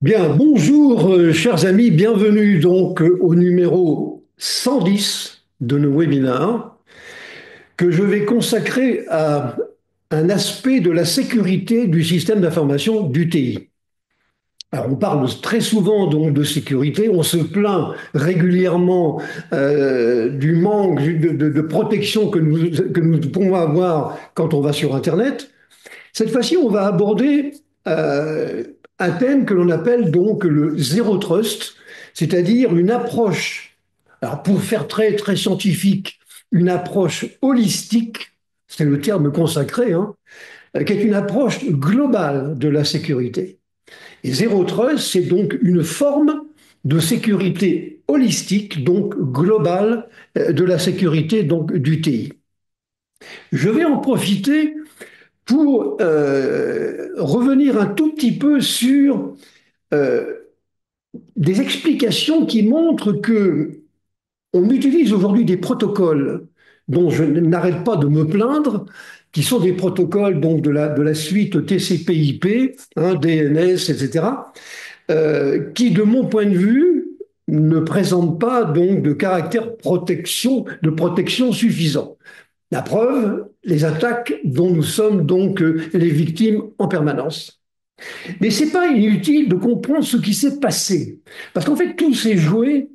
Bien, bonjour chers amis, bienvenue donc au numéro 110 de nos webinaires que je vais consacrer à un aspect de la sécurité du système d'information du TI. Alors on parle très souvent donc de sécurité, on se plaint régulièrement du manque de protection que nous pouvons avoir quand on va sur Internet. Cette fois-ci, on va aborder euh, un thème que l'on appelle donc le zéro trust, c'est-à-dire une approche, alors pour faire très, très scientifique, une approche holistique, c'est le terme consacré, hein, qui est une approche globale de la sécurité. Et zéro trust, c'est donc une forme de sécurité holistique, donc globale, de la sécurité donc, du TI. Je vais en profiter pour revenir un tout petit peu sur euh, des explications qui montrent que on utilise aujourd'hui des protocoles dont je n'arrête pas de me plaindre, qui sont des protocoles donc de la suite TCP/IP, hein, DNS, etc., qui, de mon point de vue, ne présentent pas donc de caractère de protection suffisant. La preuve, les attaques dont nous sommes donc les victimes en permanence. Mais c'est pas inutile de comprendre ce qui s'est passé. Parce qu'en fait, tout s'est joué,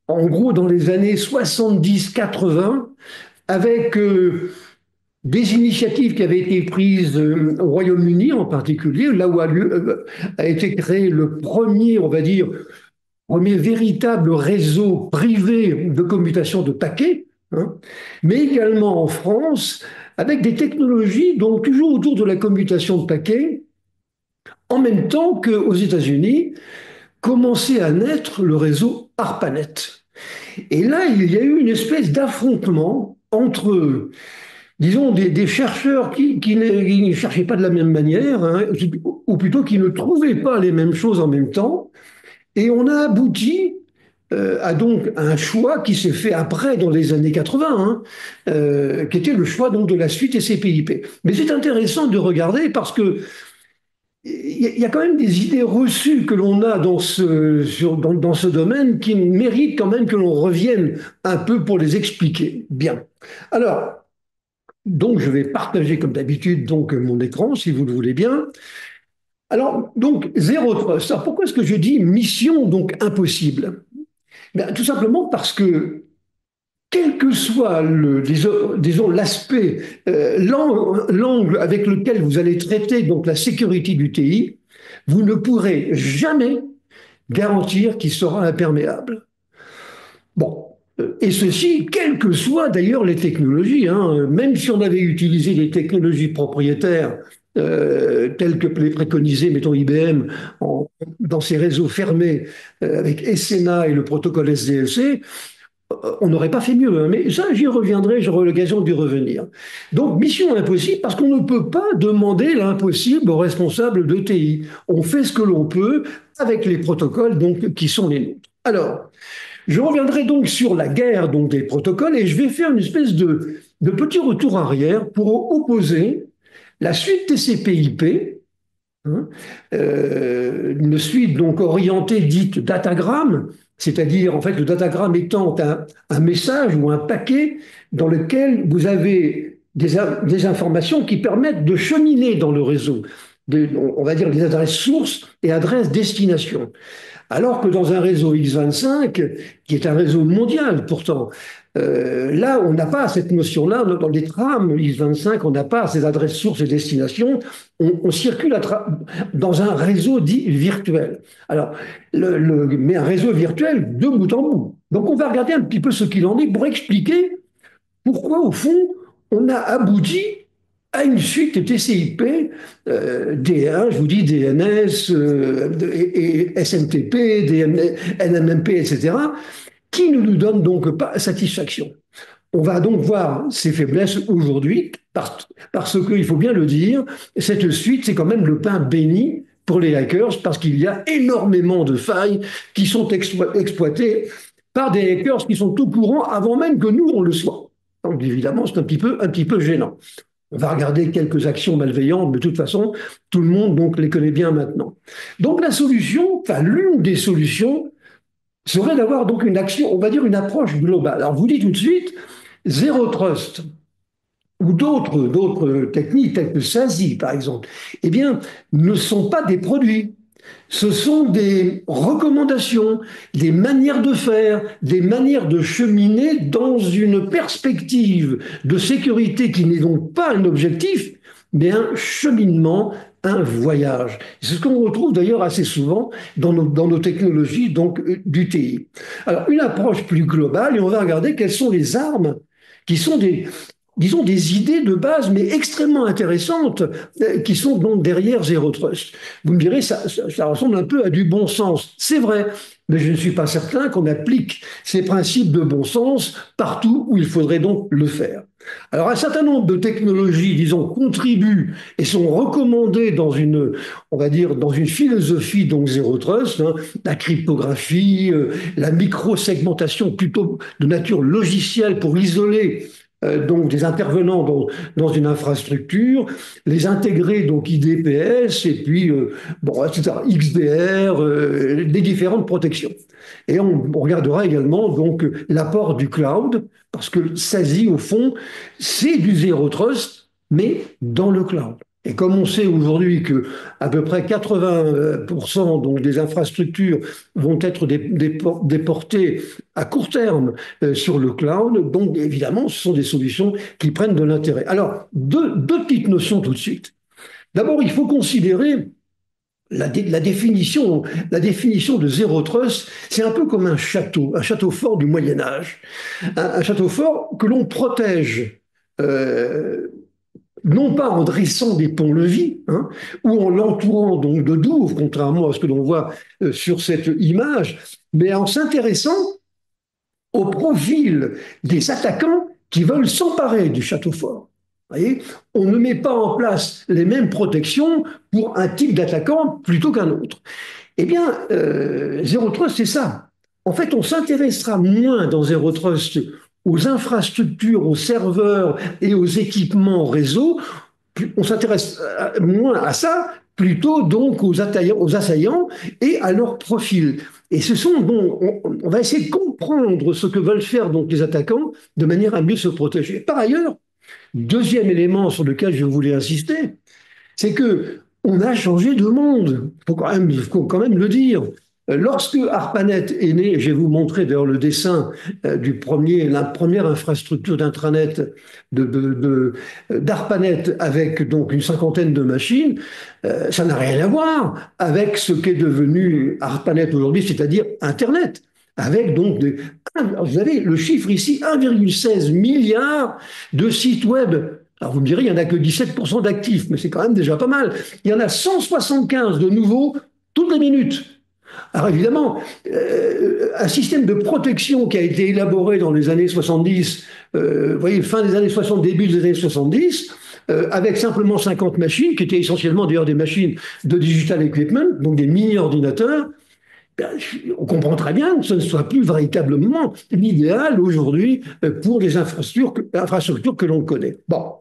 en gros, dans les années 70-80, avec des initiatives qui avaient été prises au Royaume-Uni en particulier, là où a été créé le premier, on va dire, premier véritable réseau privé de commutation de paquets, hein, mais également en France, avec des technologies, donc toujours autour de la commutation de paquets, en même temps qu'aux États-Unis, commençait à naître le réseau ARPANET. Et là, il y a eu une espèce d'affrontement entre, disons, des chercheurs qui ne cherchaient pas de la même manière, hein, ou plutôt qui ne trouvaient pas les mêmes choses en même temps. Et on a abouti à donc un choix qui s'est fait après, dans les années 80, hein, qui était le choix donc de la suite TCP/IP. Mais c'est intéressant de regarder parce que il y a quand même des idées reçues que l'on a dans ce domaine qui méritent quand même que l'on revienne un peu pour les expliquer. Bien. Alors, donc je vais partager comme d'habitude donc mon écran, si vous le voulez bien. Alors, donc, zéro trust. Alors, pourquoi est-ce que je dis mission donc impossible? Ben, tout simplement parce que quel que soit disons, l'aspect, l'angle avec lequel vous allez traiter donc la sécurité du TI, vous ne pourrez jamais garantir qu'il sera imperméable. Bon, et ceci, quelles que soient d'ailleurs les technologies, hein, même si on avait utilisé des technologies propriétaires telles que les préconisées, mettons IBM, dans ses réseaux fermés avec SNA et le protocole SDLC, on n'aurait pas fait mieux, hein, mais ça, j'y reviendrai, j'aurai l'occasion d'y revenir. Donc, mission impossible, parce qu'on ne peut pas demander l'impossible aux responsables de TI. On fait ce que l'on peut avec les protocoles donc, qui sont les nôtres. Alors, je reviendrai donc sur la guerre donc, des protocoles et je vais faire une espèce de petit retour arrière pour opposer la suite TCP/IP, hein, une suite donc orientée dite datagramme, c'est-à-dire en fait le datagramme étant un message ou un paquet dans lequel vous avez des informations qui permettent de cheminer dans le réseau, on va dire les adresses sources et adresses destination. Alors que dans un réseau X25, qui est un réseau mondial pourtant, là, on n'a pas cette notion-là. Dans les trams X25, on n'a pas ces adresses sources et destinations. On circule dans un réseau dit virtuel. Alors, mais un réseau virtuel de bout en bout. Donc, on va regarder un petit peu ce qu'il en est pour expliquer pourquoi, au fond, on a abouti à une suite TCP, D1, je vous dis DNS, et SMTP, NMMP, etc., qui ne nous donnent donc pas satisfaction. On va donc voir ces faiblesses aujourd'hui, parce que, il faut bien le dire, cette suite, c'est quand même le pain béni pour les hackers, parce qu'il y a énormément de failles qui sont exploitées par des hackers qui sont au courant avant même que nous, on le soit. Donc évidemment, c'est un petit peu gênant. On va regarder quelques actions malveillantes, mais de toute façon, tout le monde donc les connaît bien maintenant. Donc la solution, enfin l'une des solutions, serait d'avoir donc une action, on va dire une approche globale. Alors je vous dis tout de suite, Zero Trust ou d'autres techniques telles que SASI par exemple, eh bien, ne sont pas des produits. Ce sont des recommandations, des manières de faire, des manières de cheminer dans une perspective de sécurité qui n'est donc pas un objectif, mais un cheminement, un voyage. C'est ce qu'on retrouve d'ailleurs assez souvent dans nos technologies donc d'UTI. Alors, une approche plus globale, et on va regarder quelles sont les armes qui sont des, disons, des idées de base, mais extrêmement intéressantes, qui sont donc derrière Zero Trust. Vous me direz, ça ressemble un peu à du bon sens. C'est vrai, mais je ne suis pas certain qu'on applique ces principes de bon sens partout où il faudrait donc le faire. Alors, un certain nombre de technologies, disons, contribuent et sont recommandées dans une, on va dire, dans une philosophie donc Zero Trust, hein, la cryptographie, la micro-segmentation plutôt de nature logicielle pour isoler donc des intervenants dans une infrastructure, les intégrer donc IDPS et puis bon, etc., XDR, des différentes protections. Et on regardera également donc l'apport du cloud, parce que SASI, au fond, c'est du zéro trust, mais dans le cloud. Et comme on sait aujourd'hui que à peu près 80% donc des infrastructures vont être déportées à court terme sur le cloud, donc évidemment, ce sont des solutions qui prennent de l'intérêt. Alors, deux petites notions tout de suite. D'abord, il faut considérer la définition de zéro trust, c'est un peu comme un château fort du Moyen Âge, un château fort que l'on protège. Non pas en dressant des ponts-levis, hein, ou en l'entourant donc de douves, contrairement à ce que l'on voit sur cette image, mais en s'intéressant au profil des attaquants qui veulent s'emparer du château fort. Vous voyez, on ne met pas en place les mêmes protections pour un type d'attaquant plutôt qu'un autre. Eh bien, Zero Trust, c'est ça. En fait, on s'intéressera moins dans Zero Trust aux infrastructures, aux serveurs et aux équipements réseau. On s'intéresse moins à ça, plutôt donc aux assaillants et à leur profil. Et ce sont bon, on va essayer de comprendre ce que veulent faire donc les attaquants de manière à mieux se protéger. Par ailleurs, deuxième élément sur lequel je voulais insister, c'est que on a changé de monde. Faut quand même le dire. Lorsque ARPANET est né, je vais vous montrer d'ailleurs le dessin la première infrastructure d'intranet d'ARPANET avec donc une cinquantaine de machines, ça n'a rien à voir avec ce qu'est devenu ARPANET aujourd'hui, c'est-à-dire Internet. Avec donc vous avez le chiffre ici, 1,16 milliard de sites web. Alors vous me direz, il n'y en a que 17% d'actifs, mais c'est quand même déjà pas mal. Il y en a 175 de nouveaux toutes les minutes. Alors évidemment, un système de protection qui a été élaboré dans les années 70, vous voyez, fin des années 60, début des années 70, avec simplement 50 machines, qui étaient essentiellement d'ailleurs des machines de digital equipment, donc des mini-ordinateurs, ben, on comprend très bien que ce ne soit plus véritablement l'idéal aujourd'hui pour les infrastructures que l'on connaît. Bon,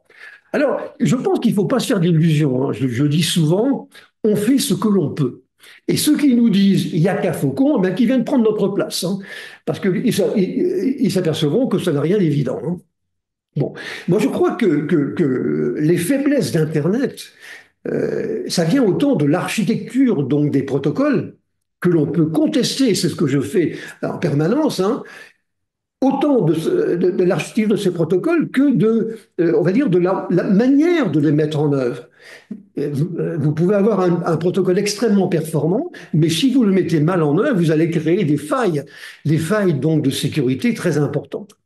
alors je pense qu'il ne faut pas se faire d'illusions, hein. Je dis souvent, on fait ce que l'on peut. Et ceux qui nous disent il n'y a qu'à Faucon, ben, qui viennent prendre notre place, hein, parce qu'ils s'apercevront que ça n'a rien d'évident, hein. Bon, moi je crois que les faiblesses d'Internet, ça vient autant de l'architecture, donc des protocoles, que l'on peut contester, c'est ce que je fais en permanence, hein, autant de l'architecture de ces protocoles que on va dire, de la manière de les mettre en œuvre. Vous pouvez avoir un protocole extrêmement performant, mais si vous le mettez mal en œuvre, vous allez créer des failles donc de sécurité très importantes.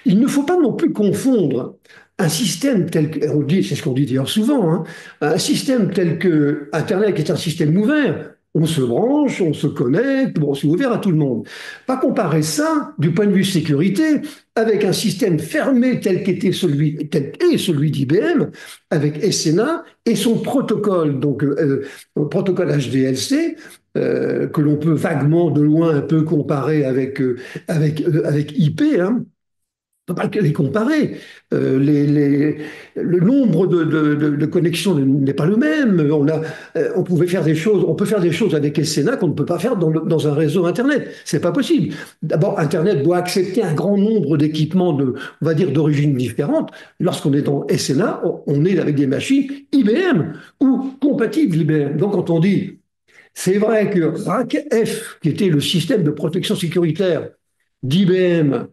Il ne faut pas non plus confondre un système tel que, c'est ce qu'on dit d'ailleurs souvent, hein, un système tel que Internet qui est un système ouvert. On se branche, on se connecte, bon, c'est ouvert à tout le monde. Pas comparer ça, du point de vue sécurité, avec un système fermé tel qu'est celui d'IBM, avec SNA et son protocole, donc protocole HDLC, que l'on peut vaguement de loin un peu comparer avec IP, hein. On ne peut pas les comparer. Le nombre de connexions n'est pas le même. On pouvait faire des choses, on peut faire des choses avec SNA qu'on ne peut pas faire dans un réseau Internet. C'est pas possible. D'abord, Internet doit accepter un grand nombre d'équipements on va dire, d'origine différente. Lorsqu'on est dans SNA, on est avec des machines IBM ou compatibles IBM. Donc, quand on dit, c'est vrai que RAC-F, qui était le système de protection sécuritaire d'IBM,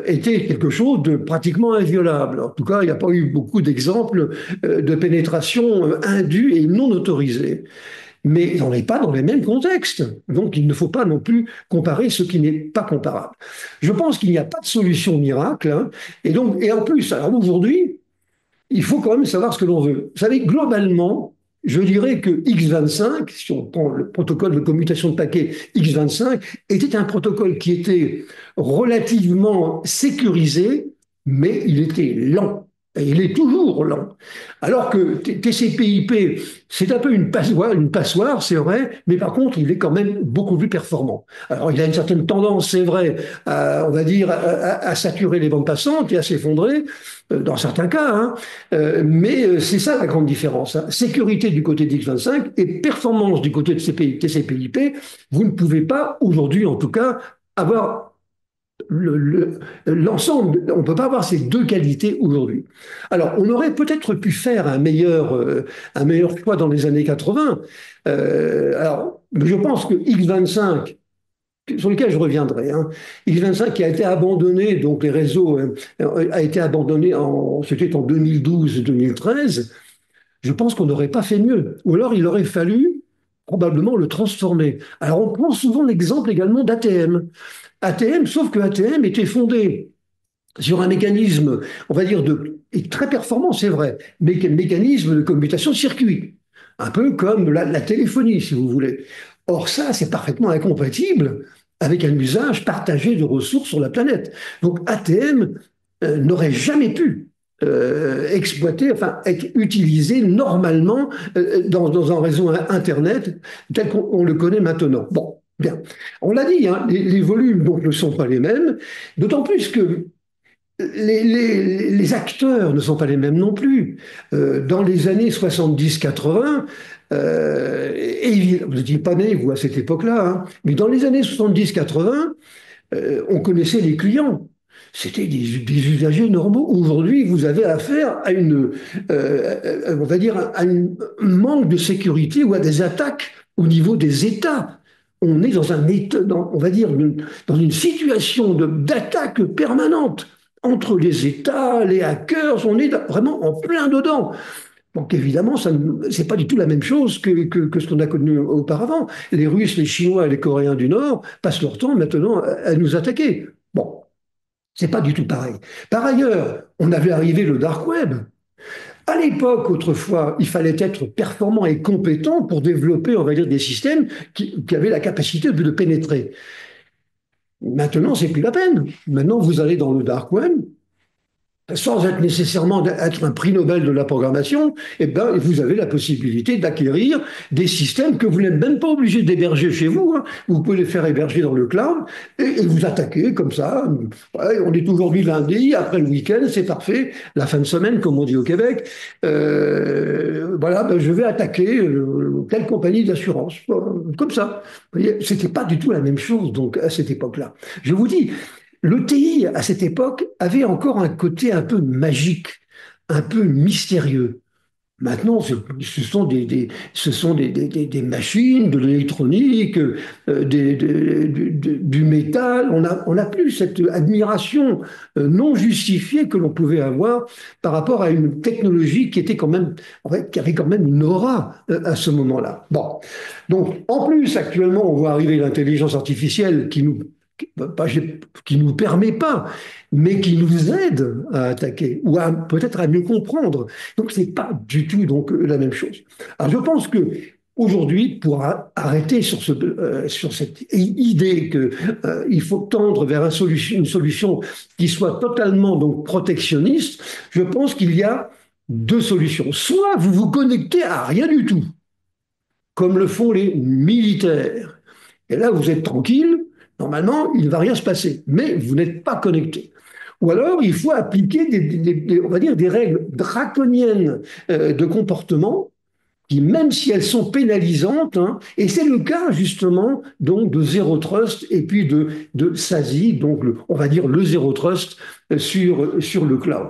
était quelque chose de pratiquement inviolable. En tout cas, il n'y a pas eu beaucoup d'exemples de pénétration indue et non autorisée. Mais on n'est pas dans les mêmes contextes. Donc, il ne faut pas non plus comparer ce qui n'est pas comparable. Je pense qu'il n'y a pas de solution miracle, hein. Et en plus, alors aujourd'hui, il faut quand même savoir ce que l'on veut. Vous savez, globalement, je dirais que X25, si on prend le protocole de commutation de paquets X25, était un protocole qui était relativement sécurisé, mais il était lent. Et il est toujours lent. Alors que TCP/IP, c'est un peu une passoire, c'est vrai, mais par contre, il est quand même beaucoup plus performant. Alors, il a une certaine tendance, c'est vrai, on va dire, à saturer les bandes passantes et à s'effondrer, dans certains cas, hein. Mais c'est ça la grande différence, hein. Sécurité du côté d'X25 et performance du côté de TCP/IP. Vous ne pouvez pas, aujourd'hui en tout cas, avoir l'ensemble. On ne peut pas avoir ces deux qualités aujourd'hui. Alors, on aurait peut-être pu faire un meilleur choix dans les années 80. Alors, je pense que X25, sur lequel je reviendrai, hein. X25 qui a été abandonné, donc les réseaux a été abandonné c'était en 2012-2013. Je pense qu'on n'aurait pas fait mieux. Ou alors il aurait fallu probablement le transformer. Alors on prend souvent l'exemple également d'ATM. ATM, sauf que ATM était fondé sur un mécanisme, on va dire, et très performant, c'est vrai, mais mécanisme de commutation circuit. Un peu comme la téléphonie, si vous voulez. Or, ça, c'est parfaitement incompatible avec un usage partagé de ressources sur la planète. Donc, ATM n'aurait jamais pu exploiter, enfin, être utilisé normalement dans un réseau Internet tel qu'on le connaît maintenant. Bon, bien. On l'a dit, hein, les volumes donc, ne sont pas les mêmes, d'autant plus que les acteurs ne sont pas les mêmes non plus. Dans les années 70-80, et vous n'étiez pas né, vous, à cette époque-là, hein, mais dans les années 70-80, on connaissait les clients. C'était des usagers normaux. Aujourd'hui, vous avez affaire à on va dire, à un manque de sécurité ou à des attaques au niveau des États. On est dans on va dire, dans une situation d'attaque permanente entre les États, les hackers. On est vraiment en plein dedans. Donc évidemment, ce n'est pas du tout la même chose que ce qu'on a connu auparavant. Les Russes, les Chinois et les Coréens du Nord passent leur temps maintenant à nous attaquer. Bon, c'est pas du tout pareil. Par ailleurs, on avait arrivé le dark web. À l'époque, autrefois, il fallait être performant et compétent pour développer, on va dire, des systèmes qui avaient la capacité de pénétrer. Maintenant, c'est plus la peine. Maintenant, vous allez dans le dark web, sans être nécessairement être un prix Nobel de la programmation, eh ben, vous avez la possibilité d'acquérir des systèmes que vous n'êtes même pas obligé d'héberger chez vous, hein. Vous pouvez les faire héberger dans le cloud et vous attaquer comme ça. Ouais, on est aujourd'hui lundi, après le week-end, c'est parfait. La fin de semaine, comme on dit au Québec. Voilà, ben, je vais attaquer telle compagnie d'assurance. Comme ça. Vous voyez, c'était pas du tout la même chose donc à cette époque-là. Je vous dis, le TI, à cette époque, avait encore un côté un peu magique, un peu mystérieux. Maintenant, ce sont des machines, de l'électronique, du métal. On n'a plus cette admiration non justifiée que l'on pouvait avoir par rapport à une technologie qui était quand même, en fait, qui avait quand même une aura à ce moment-là. Bon, donc en plus, actuellement, on voit arriver l'intelligence artificielle qui nous permet pas, mais qui nous aide à attaquer ou peut-être à mieux comprendre. Donc c'est pas du tout donc la même chose. Alors je pense que aujourd'hui, pour arrêter sur cette idée que il faut tendre vers une solution qui soit totalement donc protectionniste, je pense qu'il y a deux solutions. Soit vous vous connectez à rien du tout, comme le font les militaires. Et là, vous êtes tranquille, normalement, il ne va rien se passer, mais vous n'êtes pas connecté. ou alors il faut appliquer on va dire des règles draconiennes de comportement qui, même si elles sont pénalisantes, hein, et c'est le cas justement donc de Zero Trust et puis de SASI, donc on va dire le Zero Trust sur le cloud.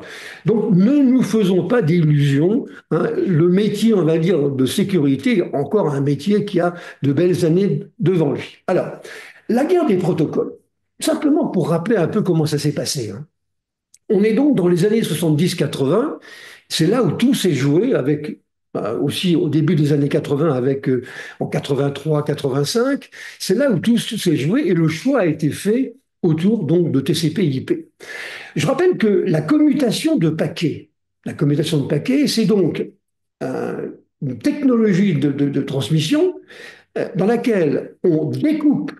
Donc ne nous faisons pas d'illusions, hein, le métier, on va dire, de sécurité est encore un métier qui a de belles années devant lui. Alors, la guerre des protocoles, simplement pour rappeler un peu comment ça s'est passé, hein. On est donc dans les années 70-80, c'est là où tout s'est joué avec aussi au début des années 80 avec en 83-85, c'est là où tout s'est joué et le choix a été fait autour donc de TCP/IP. Je rappelle que la commutation de paquets, c'est donc une technologie de transmission dans laquelle on découpe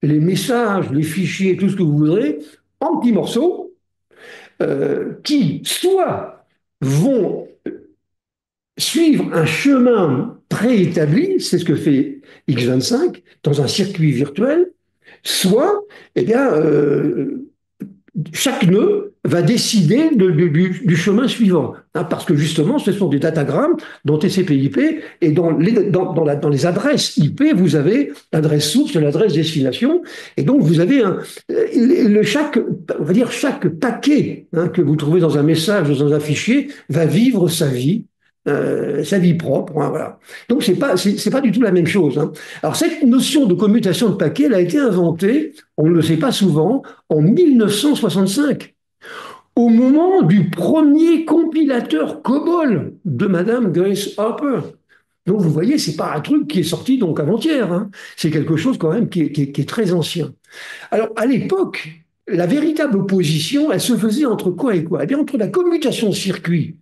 les messages, les fichiers, tout ce que vous voudrez, en petits morceaux qui soit vont suivre un chemin préétabli, c'est ce que fait X25 dans un circuit virtuel, soit eh bien, chaque nœud va décider du chemin suivant. Hein, parce que justement, ce sont des datagrammes dans TCP/IP et dans les adresses IP, vous avez l'adresse source et l'adresse destination. Et donc, vous avez on va dire chaque paquet hein, que vous trouvez dans un message, dans un fichier, va vivre sa vie propre. Hein, voilà. Donc, c'est pas du tout la même chose. Hein. Alors, cette notion de commutation de paquets, elle a été inventée, on ne le sait pas souvent, en 1965, au moment du premier compilateur COBOL de Madame Grace Hopper. Donc, vous voyez, c'est pas un truc qui est sorti donc avant-hier. Hein. C'est quelque chose quand même qui est très ancien. Alors, à l'époque, la véritable opposition, elle se faisait entre quoi et quoi? Eh bien, entre la commutation de circuit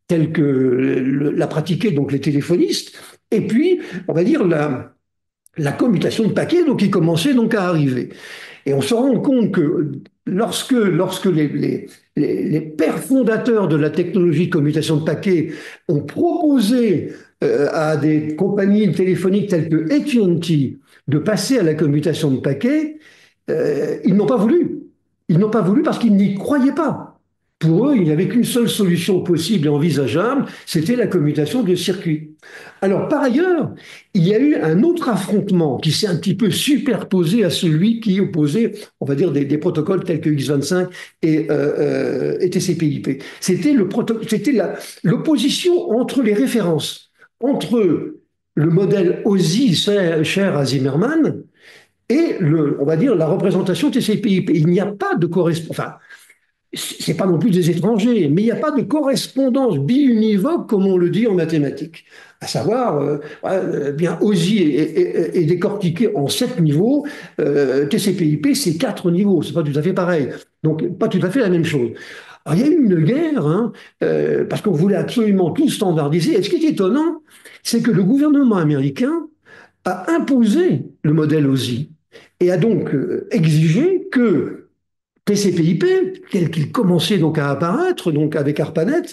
telle que la pratiquaient donc les téléphonistes, et puis, on va dire, la commutation de paquets donc, qui commençait donc à arriver. Et on se rend compte que lorsque les pères fondateurs de la technologie de commutation de paquets ont proposé à des compagnies téléphoniques telles que AT&T de passer à la commutation de paquets, ils n'ont pas voulu. Ils n'ont pas voulu parce qu'ils n'y croyaient pas. Pour eux, il n'y avait qu'une seule solution possible et envisageable, c'était la commutation de circuit. Alors, par ailleurs, il y a eu un autre affrontement qui s'est un petit peu superposé à celui qui opposait, on va dire, des protocoles tels que X25 et TCP/IP. C'était l'opposition entre les références, entre le modèle OSI cher à Zimmerman et on va dire, la représentation TCP/IP. Il n'y a pas de correspondance. Enfin, c'est pas non plus des étrangers, mais il n'y a pas de correspondance biunivoque comme on le dit en mathématiques. À savoir, bien OSI est décortiqué en 7 niveaux, TCP/IP c'est 4 niveaux, c'est pas tout à fait pareil. Donc pas tout à fait la même chose. Alors, il y a eu une guerre, hein, parce qu'on voulait absolument tout standardiser. Et ce qui est étonnant, c'est que le gouvernement américain a imposé le modèle OSI et a donc exigé que TCP/IP, tel qu'il commençait donc à apparaître, donc avec ARPANET,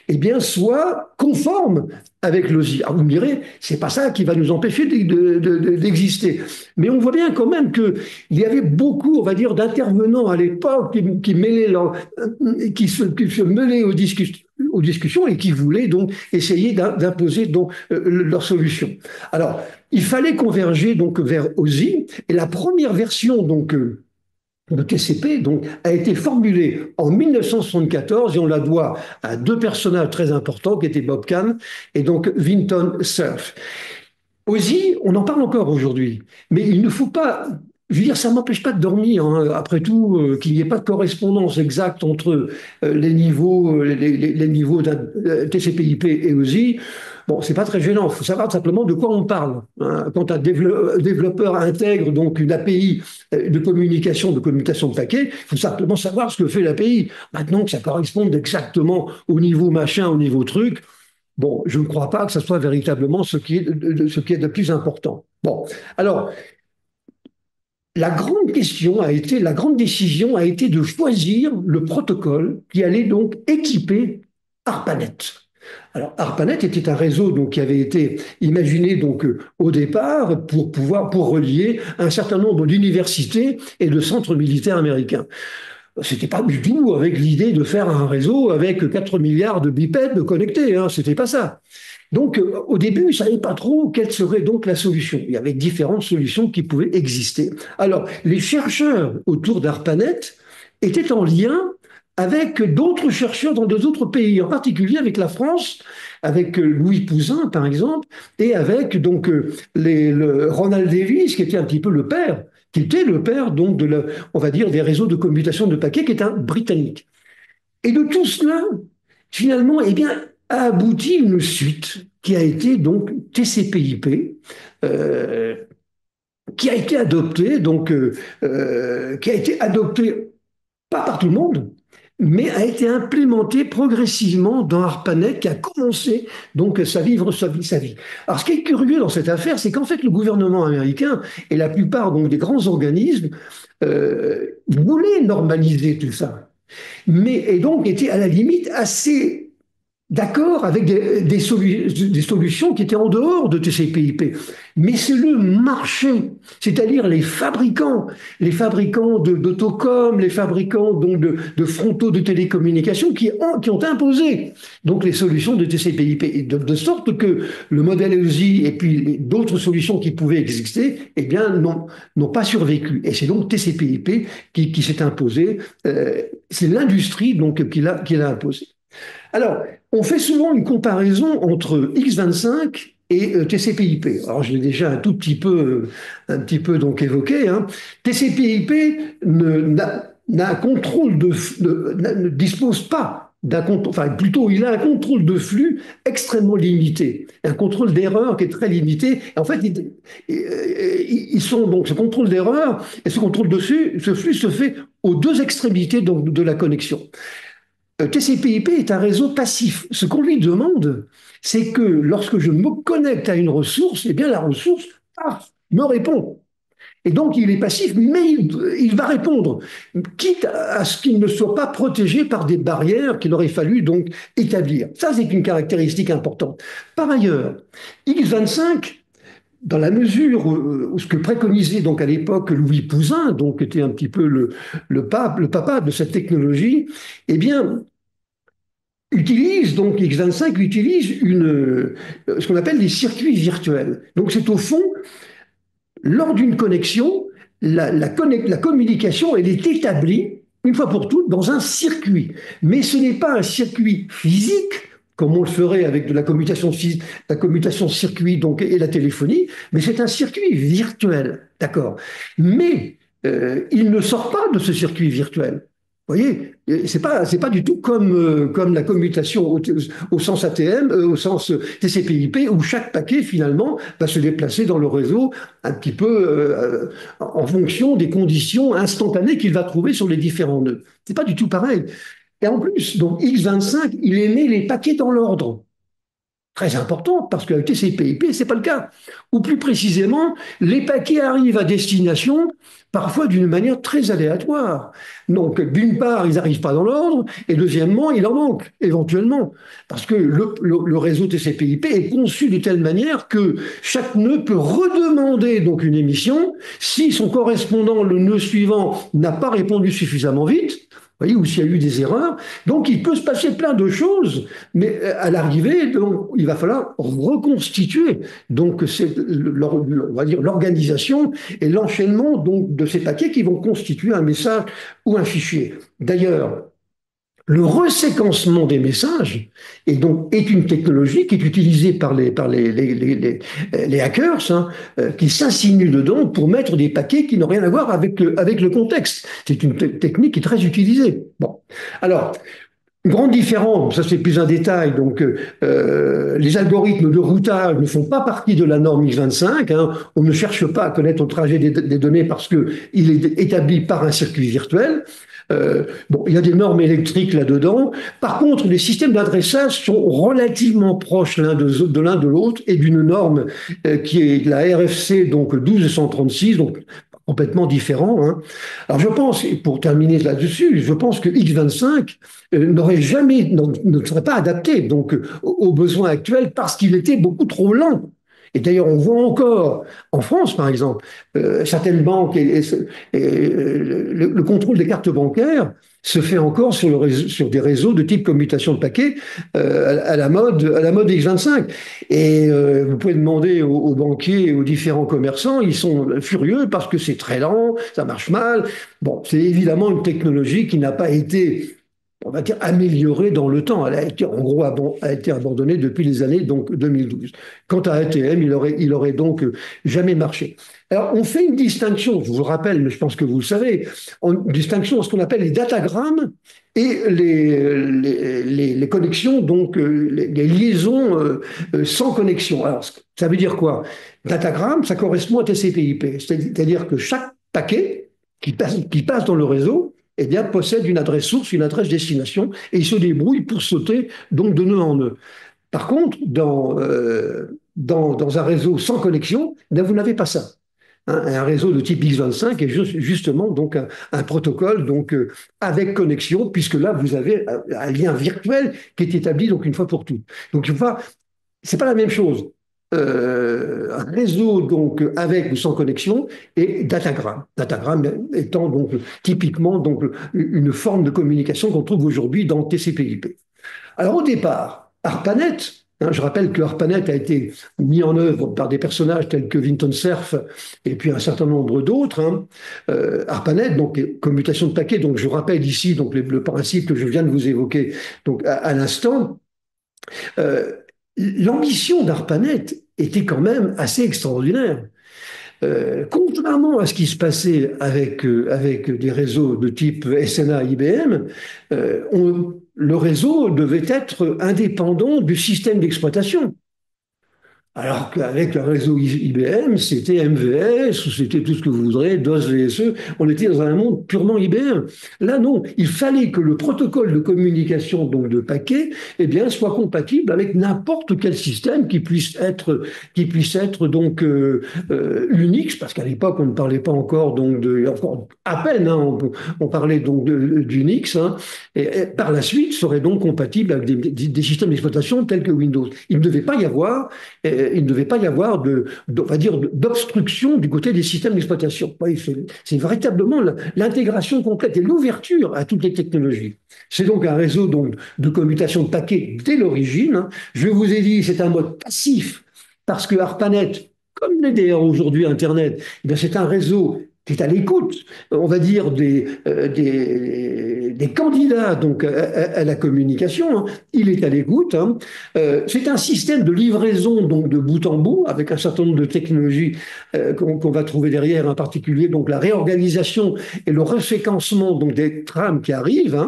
eh bien, soit conforme avec l'OSI. Alors vous me direz, c'est pas ça qui va nous empêcher d'exister. Mais on voit bien quand même qu'il y avait beaucoup, on va dire, d'intervenants à l'époque qui se mêlaient aux discussions et qui voulaient donc essayer d'imposer donc leur solution. Alors, il fallait converger donc vers OSI et la première version donc le TCP donc, a été formulé en 1974 et on la doit à deux personnages très importants qui étaient Bob Kahn et donc Vinton Cerf. OSI, on en parle encore aujourd'hui, mais il ne faut pas, je veux dire, ça ne m'empêche pas de dormir, hein, après tout, qu'il n'y ait pas de correspondance exacte entre les niveaux TCP/IP et OSI. Bon, c'est pas très gênant. Il faut savoir simplement de quoi on parle. Hein. Quand un développeur intègre donc une API de communication de paquets, il faut simplement savoir ce que fait l'API. Maintenant que ça corresponde exactement au niveau machin, au niveau truc, bon, je ne crois pas que ce soit véritablement ce qui est de plus important. Bon, alors, la grande décision a été de choisir le protocole qui allait donc équiper ARPANET. Alors, ARPANET était un réseau donc, qui avait été imaginé donc, au départ pour relier un certain nombre d'universités et de centres militaires américains. C'était pas du tout avec l'idée de faire un réseau avec 4 milliards de bipèdes connectés, hein, c'était pas ça. Donc, au début, ils ne savaient pas trop quelle serait donc la solution. Il y avait différentes solutions qui pouvaient exister. Alors, les chercheurs autour d'ARPANET étaient en lien avec d'autres chercheurs dans d'autres pays, en particulier avec la France, avec Louis Pouzin, par exemple, et avec donc Ronald Davis, qui était un petit peu le père, qui était le père donc on va dire, des réseaux de commutation de paquets, qui est un Britannique. Et de tout cela, finalement, eh bien, a abouti une suite qui a été donc TCP/IP, euh, qui a été adoptée, qui a été adoptée pas par tout le monde, mais a été implémentée progressivement dans ARPANET, qui a commencé donc à vivre sa vie. Alors, ce qui est curieux dans cette affaire, c'est qu'en fait, le gouvernement américain et la plupart donc des grands organismes voulaient normaliser tout ça, mais et donc était à la limite assez d'accord avec des solutions qui étaient en dehors de TCP/IP. Mais c'est le marché, c'est-à-dire les fabricants d'autocom, les fabricants donc de frontaux de télécommunications qui ont imposé donc les solutions de TCP/IP, de sorte que le modèle EUSI et puis d'autres solutions qui pouvaient exister, eh bien, n'ont pas survécu. Et c'est donc TCP/IP qui s'est imposé. C'est l'industrie donc qui l'a imposé. Alors, on fait souvent une comparaison entre X25 et TCP/IP. Alors, je l'ai déjà un petit peu donc évoqué, hein. TCP/IP n'a un contrôle ne dispose pas d'un contrôle, enfin plutôt il a un contrôle de flux extrêmement limité, un contrôle d'erreur qui est très limité. En fait, ils sont donc ce contrôle d'erreur et ce flux se fait aux deux extrémités donc, de la connexion. TCP/IP est un réseau passif. Ce qu'on lui demande, c'est que lorsque je me connecte à une ressource, eh bien la ressource me répond. Et donc il est passif, mais il va répondre, quitte à ce qu'il ne soit pas protégé par des barrières qu'il aurait fallu donc établir. Ça, c'est une caractéristique importante. Par ailleurs, X25, dans la mesure où ce que préconisait donc à l'époque Louis Pouzin, donc était un petit peu le papa de cette technologie, eh bien, donc X25 utilise ce qu'on appelle des circuits virtuels. Donc c'est au fond, lors d'une connexion, la communication, elle est établie une fois pour toutes dans un circuit. Mais ce n'est pas un circuit physique, comme on le ferait avec de la commutation physique, la commutation circuit donc, et la téléphonie, mais c'est un circuit virtuel, d'accord. Mais il ne sort pas de ce circuit virtuel. Vous voyez, c'est pas du tout comme la commutation au sens ATM, au sens TCP/IP, où chaque paquet finalement va se déplacer dans le réseau un petit peu en fonction des conditions instantanées qu'il va trouver sur les différents nœuds. C'est pas du tout pareil. Et en plus, donc X25, il émet les paquets dans l'ordre. Très important, parce qu'avec TCP/IP, ce n'est pas le cas. Ou plus précisément, les paquets arrivent à destination parfois d'une manière très aléatoire. Donc, d'une part, ils n'arrivent pas dans l'ordre, et deuxièmement, il en manque, éventuellement. Parce que le réseau TCP/IP est conçu de telle manière que chaque nœud peut redemander donc une émission si son correspondant, le nœud suivant, n'a pas répondu suffisamment vite. Vous voyez, ou s'il y a eu des erreurs. Donc, il peut se passer plein de choses, mais à l'arrivée, il va falloir reconstituer donc on va dire l'organisation et l'enchaînement donc de ces paquets qui vont constituer un message ou un fichier. D'ailleurs, le reséquencement des messages est une technologie qui est utilisée par les hackers, hein, qui s'insinuent dedans pour mettre des paquets qui n'ont rien à voir avec le contexte. C'est une technique qui est très utilisée. Bon, alors, grande différence, ça c'est plus un détail, donc les algorithmes de routage ne font pas partie de la norme X25, hein. On ne cherche pas à connaître le trajet des données parce qu'il est établi par un circuit virtuel. Bon, il y a des normes électriques là-dedans. Par contre, les systèmes d'adressage sont relativement proches l'un de l'autre et d'une norme qui est la RFC, donc 1236, donc complètement différent, hein. Alors je pense, pour terminer là-dessus, je pense que X25 ne serait pas adapté donc aux besoins actuels parce qu'il était beaucoup trop lent. Et d'ailleurs, on voit encore, en France par exemple, certaines banques le contrôle des cartes bancaires se fait encore sur, sur des réseaux de type commutation de paquets à la mode X25. Et vous pouvez demander aux banquiers et aux différents commerçants, ils sont furieux parce que c'est très lent, ça marche mal. Bon, c'est évidemment une technologie qui n'a pas été, on va dire, améliorée dans le temps. Elle a été, en gros, a été abandonnée depuis les années donc 2012. Quant à ATM, il aurait donc jamais marché. Alors, on fait une distinction, je vous le rappelle, mais je pense que vous le savez, une distinction entre ce qu'on appelle les datagrammes et les connexions, donc les liaisons sans connexion. Alors, ça veut dire quoi? Datagramme, ça correspond à TCP/IP, c'est-à-dire que chaque paquet qui passe dans le réseau eh bien, possède une adresse source, une adresse destination, et il se débrouille pour sauter donc de nœud en nœud. Par contre, dans un réseau sans connexion, eh vous n'avez pas ça. Un réseau de type X25 est justement donc un protocole donc avec connexion, puisque là vous avez un lien virtuel qui est établi donc une fois pour toutes. Donc c'est pas la même chose. Un réseau donc avec ou sans connexion et datagramme. Datagramme étant donc typiquement donc une forme de communication qu'on trouve aujourd'hui dans TCP/IP. Alors au départ, ARPANET, je rappelle que ARPANET a été mis en œuvre par des personnages tels que Vinton Cerf et puis un certain nombre d'autres. ARPANET, donc commutation de paquets, donc je rappelle ici donc le principe que je viens de vous évoquer donc à l'instant. Euh, L'ambition d'ARPANET était quand même assez extraordinaire. Contrairement à ce qui se passait avec des réseaux de type SNA IBM, le réseau devait être indépendant du système d'exploitation. Alors qu'avec le réseau IBM, c'était MVS ou c'était tout ce que vous voudrez, DOS, VSE, on était dans un monde purement IBM. Là, non, il fallait que le protocole de communication donc de paquets eh bien, soit compatible avec n'importe quel système qui puisse être donc Unix, parce qu'à l'époque, on ne parlait pas encore donc encore à peine, on parlait donc d'Unix, et par la suite serait donc compatible avec des systèmes d'exploitation tels que Windows. Il ne devait pas y avoir il ne devait pas y avoir on va dire, d'obstruction du côté des systèmes d'exploitation. Oui, c'est véritablement l'intégration complète et l'ouverture à toutes les technologies. C'est donc un réseau donc, de commutation de paquets dès l'origine. Je vous ai dit, c'est un mode passif parce que ARPANET, comme l'est d'ailleurs aujourd'hui Internet, eh c'est un réseau qui est à l'écoute, on va dire, des candidats donc, à la communication. Il est à l'écoute. C'est un système de livraison donc, de bout en bout, avec un certain nombre de technologies qu'on va trouver derrière, en particulier donc, la réorganisation et le reséquencement donc, des trames qui arrivent.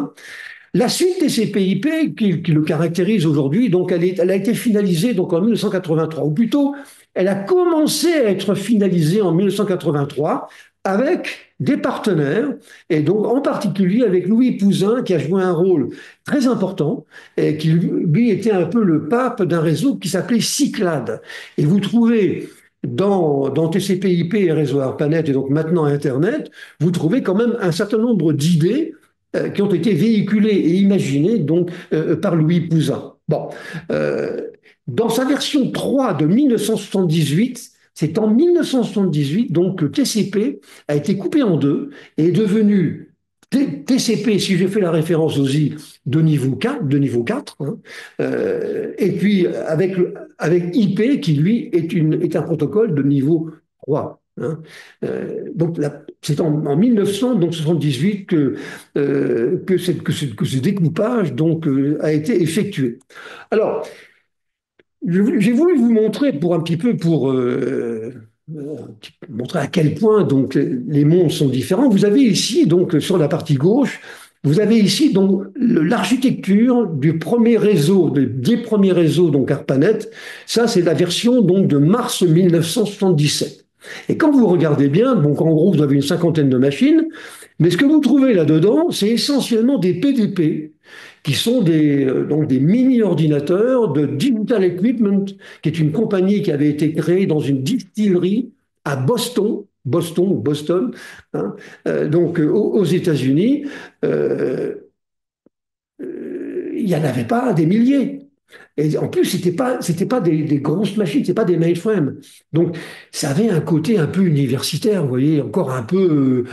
La suite TCP/IP qui le caractérise aujourd'hui, donc elle a été finalisée donc en 1983, ou plutôt, elle a commencé à être finalisée en 1983 avec des partenaires, et donc en particulier avec Louis Pouzin, qui a joué un rôle très important, et qui lui était un peu le pape d'un réseau qui s'appelait Cyclade. Et vous trouvez dans TCP/IP et réseau ARPANET, et donc maintenant Internet, vous trouvez quand même un certain nombre d'idées qui ont été véhiculés et imaginés donc par Louis Pouzin. Bon, dans sa version 3 de 1978, c'est en 1978 donc que TCP a été coupé en deux et est devenu TCP, si j'ai fait la référence aux I, de niveau 4 et puis avec IP qui lui est un protocole de niveau 3. Donc c'est en 1978 que ce découpage donc, a été effectué. Alors, j'ai voulu vous montrer pour un petit peu montrer à quel point donc les mondes sont différents. Vous avez ici donc sur la partie gauche, vous avez ici donc l'architecture du premier réseau, des premiers réseaux donc ARPANET. Ça c'est la version donc de mars 1977. Et quand vous regardez bien, donc en gros vous avez une cinquantaine de machines, mais ce que vous trouvez là-dedans, c'est essentiellement des PDP qui sont donc des mini-ordinateurs de Digital Equipment, qui est une compagnie qui avait été créée dans une distillerie à Boston ou Boston, donc aux États-Unis. Il n'y en avait pas des milliers. Et en plus, c'était pas des grosses machines, c'est pas des mainframes. Donc, ça avait un côté un peu universitaire, vous voyez, encore un peu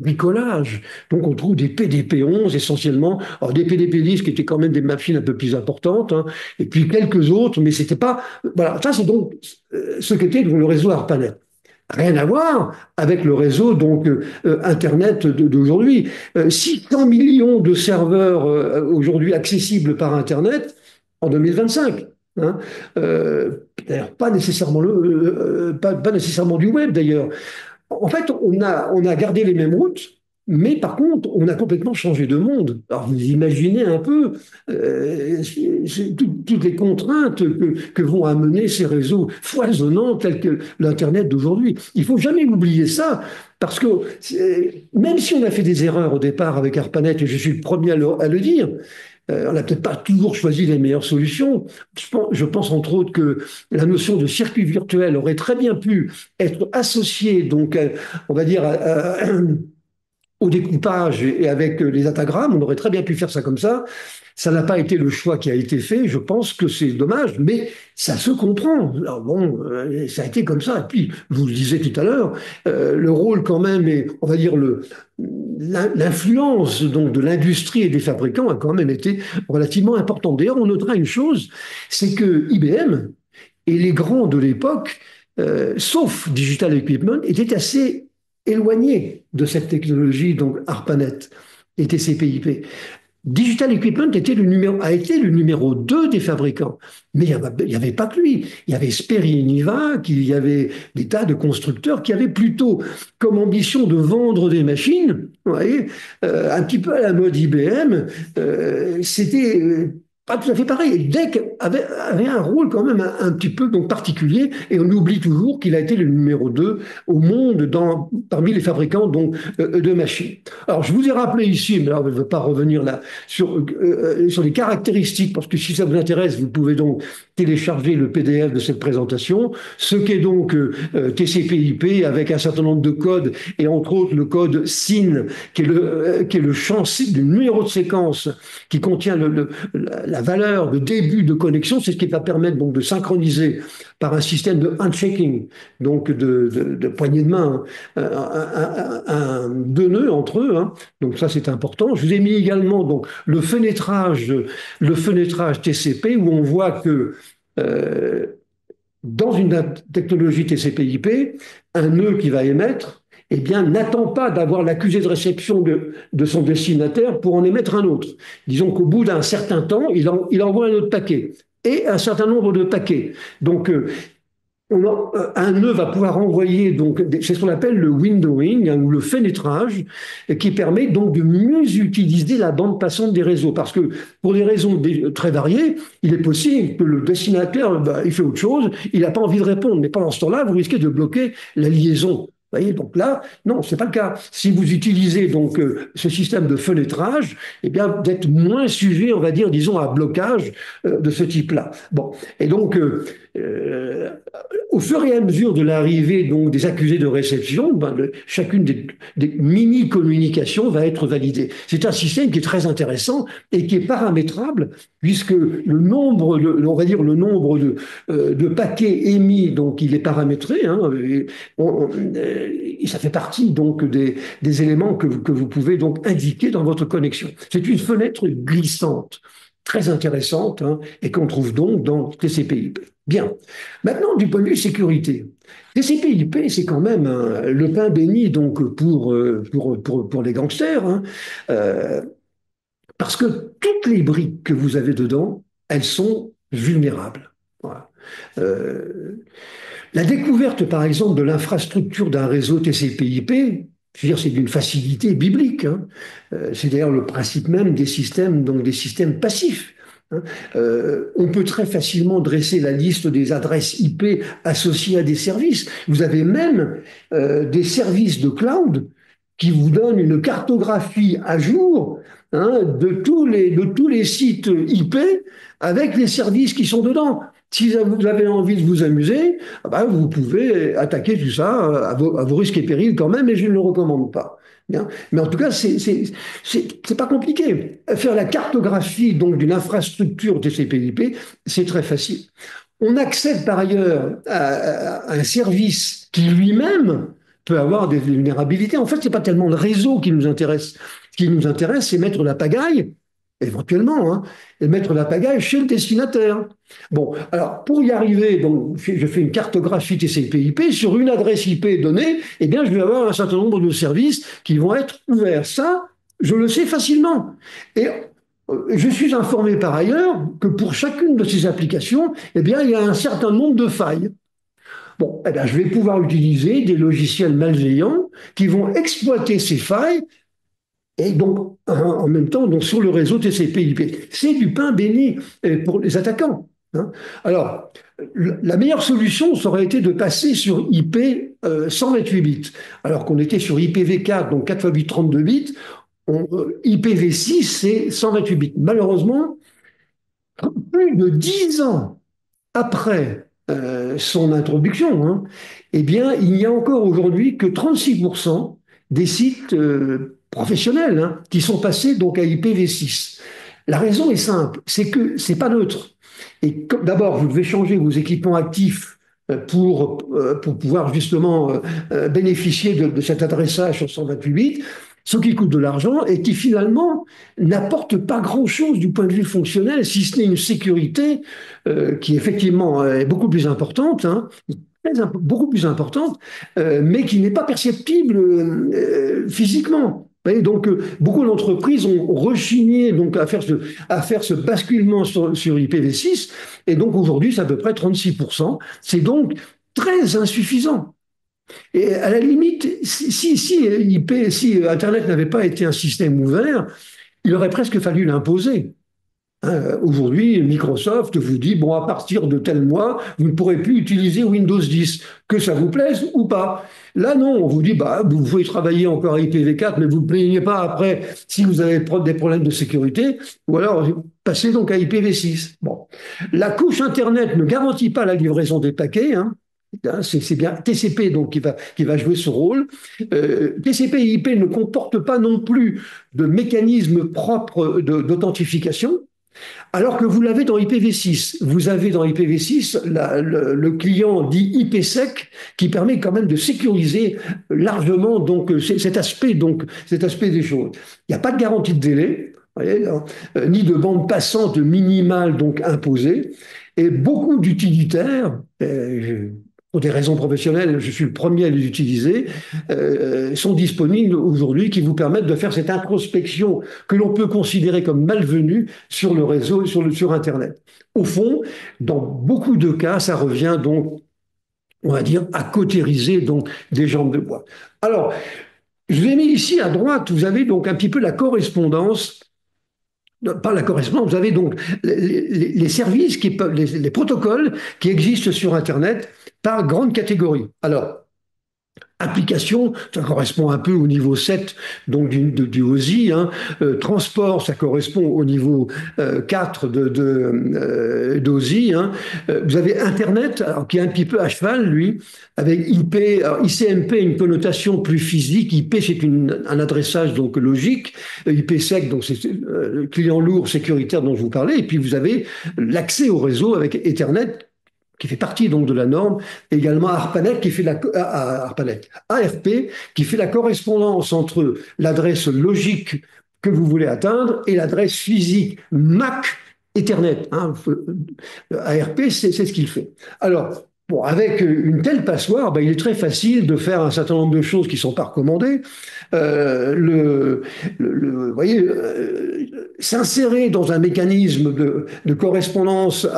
bricolage. Donc, on trouve des PDP-11 essentiellement, alors des PDP-10 qui étaient quand même des machines un peu plus importantes, hein, et puis quelques autres, mais c'était pas, voilà, ça c'est donc ce qu'était le réseau ARPANET. Rien à voir avec le réseau donc Internet d'aujourd'hui. 600 millions de serveurs aujourd'hui accessibles par Internet en 2025. Hein. Euh, D'ailleurs, pas nécessairement, pas nécessairement du web d'ailleurs. En fait, on a gardé les mêmes routes, mais par contre, on a complètement changé de monde. Alors, vous imaginez un peu toutes les contraintes que vont amener ces réseaux foisonnants tels que l'Internet d'aujourd'hui. Il faut jamais oublier ça, parce que même si on a fait des erreurs au départ avec ARPANET, et je suis le premier à le dire, on n'a peut-être pas toujours choisi les meilleures solutions. Je pense entre autres que la notion de circuit virtuel aurait très bien pu être associée, donc, on va dire, au découpage et avec les atagrammes. On aurait très bien pu faire ça comme ça. Ça n'a pas été le choix qui a été fait. Je pense que c'est dommage, mais ça se comprend. Alors bon, ça a été comme ça. Et puis, je vous le disais tout à l'heure, le rôle quand même, et on va dire l'influence donc de l'industrie et des fabricants a quand même été relativement importante. D'ailleurs, on notera une chose, c'est que IBM et les grands de l'époque, sauf Digital Equipment, étaient assez éloignés de cette technologie, donc ARPANET et TCP/IP. Digital Equipment a été le numéro 2 des fabricants. Mais il n'y avait pas que lui. Il y avait Sperry Niva, il y avait des tas de constructeurs qui avaient plutôt comme ambition de vendre des machines, vous voyez, un petit peu à la mode IBM. C'était pas tout à fait pareil. DEC avait un rôle quand même un petit peu donc particulier, et on oublie toujours qu'il a été le numéro 2 au monde parmi les fabricants donc, de machines. Alors, je vous ai rappelé ici, mais là, je ne veux pas revenir là, sur les caractéristiques, parce que si ça vous intéresse, vous pouvez donc télécharger le PDF de cette présentation, ce qu'est donc TCP/IP avec un certain nombre de codes, et entre autres le code SYN, qui est le champ du numéro de séquence qui contient la valeur de début de connexion. C'est ce qui va permettre donc de synchroniser par un système de handshaking, donc de poignée de main, deux nœuds entre eux. Hein. Donc ça, c'est important. Je vous ai mis également donc, le fenêtrage TCP, où on voit que euh, dans une technologie TCP/IP, un nœud qui va émettre, eh bien, n'attend pas d'avoir l'accusé de réception de son destinataire pour en émettre un autre. Disons qu'au bout d'un certain temps, il envoie un autre paquet et un certain nombre de paquets. Donc, un nœud va pouvoir envoyer, donc, c'est ce qu'on appelle le windowing, hein, ou le fenêtrage, qui permet donc de mieux utiliser la bande passante des réseaux. Parce que pour des raisons très variées, il est possible que le destinataire, il fait autre chose, il n'a pas envie de répondre. Mais pendant ce temps-là, vous risquez de bloquer la liaison. Vous voyez, donc là, non, c'est pas le cas. Si vous utilisez donc ce système de fenêtrage, eh bien, vous êtes moins sujet, on va dire, disons, à blocage de ce type-là. Bon, et donc, euh, au fur et à mesure de l'arrivée donc des accusés de réception, chacune des mini-communications va être validée. C'est un système qui est très intéressant et qui est paramétrable, puisque on va dire le nombre de paquets émis, donc il est paramétré. Hein, et ça fait partie donc des éléments que vous pouvez donc indiquer dans votre connexion. C'est une fenêtre glissante très intéressante, hein, et qu'on trouve donc dans TCP/IP. Bien. Maintenant, du point de vue sécurité, TCP/IP, c'est quand même le pain béni donc pour les gangsters, hein, euh, parce que toutes les briques que vous avez dedans, elles sont vulnérables. Voilà. Euh, la découverte, par exemple, de l'infrastructure d'un réseau TCP/IP, je veux dire, c'est d'une facilité biblique. Hein. C'est d'ailleurs le principe même des systèmes, donc des systèmes passifs. Hein. On peut très facilement dresser la liste des adresses IP associées à des services. Vous avez même des services de cloud qui vous donnent une cartographie à jour hein, de tous les sites IP avec les services qui sont dedans. Si vous avez envie de vous amuser, ah ben, vous pouvez attaquer tout ça à vos risques et périls quand même, et je ne le recommande pas. Bien. Mais en tout cas, c'est pas compliqué. Faire la cartographie donc d'une infrastructure TCP/IP, c'est très facile. On accède par ailleurs à un service qui lui-même peut avoir des vulnérabilités. En fait, c'est pas tellement le réseau qui nous intéresse. Ce qui nous intéresse, c'est mettre la pagaille, éventuellement, hein, et mettre la pagaille chez le destinataire. Bon, alors pour y arriver, donc, je fais une cartographie TCP/IP sur une adresse IP donnée, eh bien, je vais avoir un certain nombre de services qui vont être ouverts. Ça, je le sais facilement. Et je suis informé par ailleurs que pour chacune de ces applications, eh bien, il y a un certain nombre de failles. Bon, eh bien, je vais pouvoir utiliser des logiciels malveillants qui vont exploiter ces failles et donc en même temps donc, sur le réseau TCP/IP. C'est du pain béni pour les attaquants, hein. Alors, la meilleure solution, ça aurait été de passer sur IP 128 bits, alors qu'on était sur IPv4, donc 4 x 8, 32 bits. IPv6, c'est 128 bits. Malheureusement, plus de 10 ans après son introduction, hein, eh bien, il n'y a encore aujourd'hui que 36% des sites professionnels, hein, qui sont passés donc à IPv6. La raison est simple, c'est que c'est pas neutre. Et d'abord, vous devez changer vos équipements actifs pour pouvoir justement bénéficier de cet adressage sur 128 bits, ce qui coûte de l'argent et qui finalement n'apporte pas grand-chose du point de vue fonctionnel, si ce n'est une sécurité qui effectivement est beaucoup plus importante, hein, beaucoup plus importante, mais qui n'est pas perceptible physiquement. Et donc, beaucoup d'entreprises ont rechigné donc, à faire ce basculement sur IPv6, et donc aujourd'hui, c'est à peu près 36%. C'est donc très insuffisant. Et à la limite, si Internet n'avait pas été un système ouvert, il aurait presque fallu l'imposer. Hein, aujourd'hui, Microsoft vous dit, bon, à partir de tel mois, vous ne pourrez plus utiliser Windows 10, que ça vous plaise ou pas. Là, non, on vous dit, bah, vous pouvez travailler encore à IPv4, mais vous ne plaignez pas après si vous avez des problèmes de sécurité, ou alors passez donc à IPv6. Bon. La couche Internet ne garantit pas la livraison des paquets, hein. C'est bien TCP donc qui va jouer ce rôle. TCP et IP ne comportent pas non plus de mécanisme propre d'authentification. Alors que vous l'avez dans IPv6. Vous avez dans IPv6 le client dit IPsec qui permet quand même de sécuriser largement donc, cet aspect des choses. Il n'y a pas de garantie de délai, voyez, ni de bande passante minimale donc imposée. Et beaucoup d'utilitaires, pour des raisons professionnelles, je suis le premier à les utiliser, sont disponibles aujourd'hui qui vous permettent de faire cette introspection que l'on peut considérer comme malvenue sur le réseau, sur Internet. Au fond, dans beaucoup de cas, ça revient donc, on va dire, à cautériser donc des jambes de bois. Alors, je vous ai mis ici à droite, vous avez donc un petit peu la correspondance. Pas la correspondance, vous avez donc les services, les protocoles qui existent sur Internet par grande catégorie. Alors, application, ça correspond un peu au niveau 7 donc du OSI, hein. Transport, ça correspond au niveau 4 d'OSI, hein. Vous avez Internet, alors, qui est un petit peu à cheval, lui, avec IP, alors ICMP, une connotation plus physique, IP, c'est un adressage donc logique, IPsec, donc c'est le client lourd sécuritaire dont je vous parlais, et puis vous avez l'accès au réseau avec Ethernet, qui fait partie donc de la norme, et également ARPANET qui fait ARP qui fait la correspondance entre l'adresse logique que vous voulez atteindre et l'adresse physique MAC Ethernet, hein. ARP, c'est ce qu'il fait. Alors, bon, avec une telle passoire, ben, il est très facile de faire un certain nombre de choses qui ne sont pas recommandées. Vous voyez, s'insérer dans un mécanisme de correspondance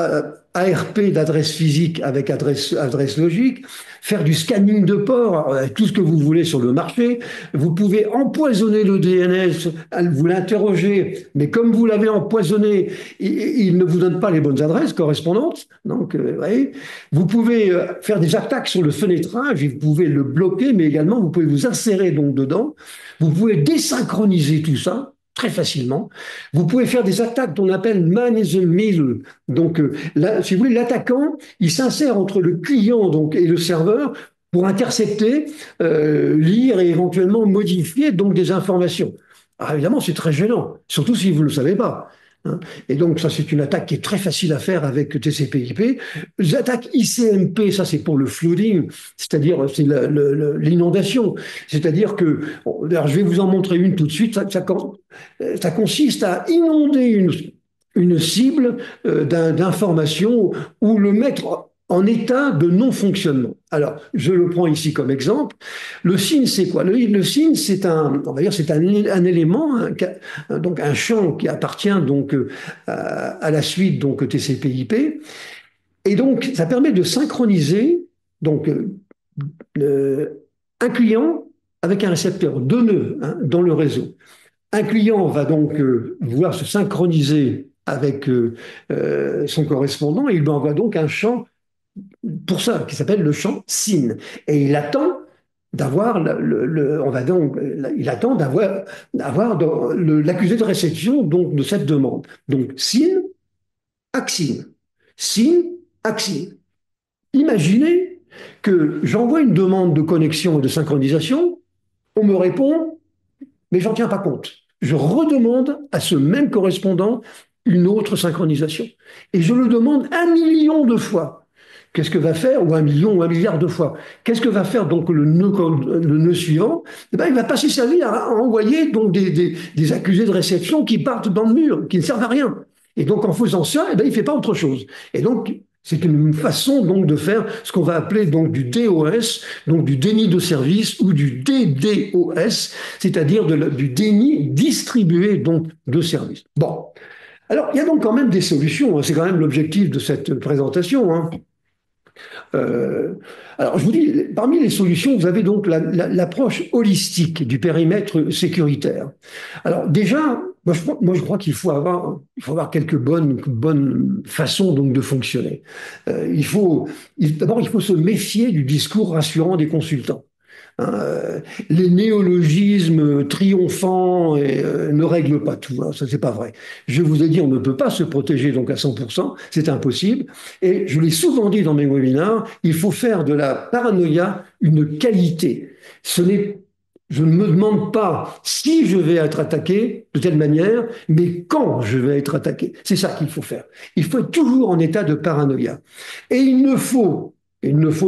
ARP d'adresse physique avec adresse logique, faire du scanning de port, tout ce que vous voulez sur le marché. Vous pouvez empoisonner le DNS, vous l'interrogez, mais comme vous l'avez empoisonné, il ne vous donne pas les bonnes adresses correspondantes. Donc, vous voyez, vous pouvez faire des attaques sur le fenêtrage, et vous pouvez le bloquer, mais également vous pouvez vous insérer donc dedans. Vous pouvez désynchroniser tout ça. très facilement. Vous pouvez faire des attaques qu'on appelle man in the middle. Donc, là, si vous voulez, l'attaquant, il s'insère entre le client donc, et le serveur pour intercepter, lire et éventuellement modifier donc des informations. Alors évidemment, c'est très gênant, surtout si vous ne le savez pas, hein. Et donc, ça, c'est une attaque qui est très facile à faire avec TCP/IP. Les attaques ICMP, ça, c'est pour le flooding, c'est-à-dire c'est l'inondation. C'est-à-dire que, bon, alors, je vais vous en montrer une tout de suite. Ça consiste à inonder une cible d'informations ou le mettre en état de non-fonctionnement. Alors, je le prends ici comme exemple. Le signe, c'est quoi? Le signe, c'est on va dire, c'est un élément, donc un champ qui appartient donc à la suite donc TCP/IP, et donc ça permet de synchroniser donc un client avec un récepteur, deux nœuds, hein, dans le réseau. Un client va donc vouloir se synchroniser avec son correspondant et il lui envoie donc un champ pour ça qui s'appelle le champ SYN. Et il attend d'avoir on va donc, il attend d'avoir l'accusé de réception donc de cette demande. Donc SYN, ACSYN, SYN, ACSYN. Imaginez que j'envoie une demande de connexion et de synchronisation, on me répond mais j'en tiens pas compte. Je redemande à ce même correspondant une autre synchronisation. Et je le demande 1 million de fois. Qu'est-ce que va faire, ou 1 million ou 1 milliard de fois, qu'est-ce que va faire donc le nœud suivant? Eh ben, il va passer sa vie à envoyer donc des accusés de réception qui partent dans le mur, qui ne servent à rien. Et donc en faisant ça, eh ben, il ne fait pas autre chose. Et donc c'est une façon donc de faire ce qu'on va appeler donc du DOS, donc du déni de service ou du DDoS, c'est-à-dire du déni distribué donc de service. Bon, alors il y a donc quand même des solutions, hein, c'est quand même l'objectif de cette présentation, hein. Euh, alors, je vous dis, parmi les solutions, vous avez donc l'approche holistique du périmètre sécuritaire. Alors, déjà, moi, je crois qu'il faut avoir quelques bonnes façons donc de fonctionner. D'abord, il faut se méfier du discours rassurant des consultants. Les néologismes triomphants ne règlent pas tout, hein, ça c'est pas vrai. Je vous ai dit, on ne peut pas se protéger donc à 100%, c'est impossible. Et je l'ai souvent dit dans mes webinaires, il faut faire de la paranoïa une qualité. Je ne me demande pas si je vais être attaqué de telle manière, mais quand je vais être attaqué. C'est ça qu'il faut faire. Il faut être toujours en état de paranoïa. Et il ne faut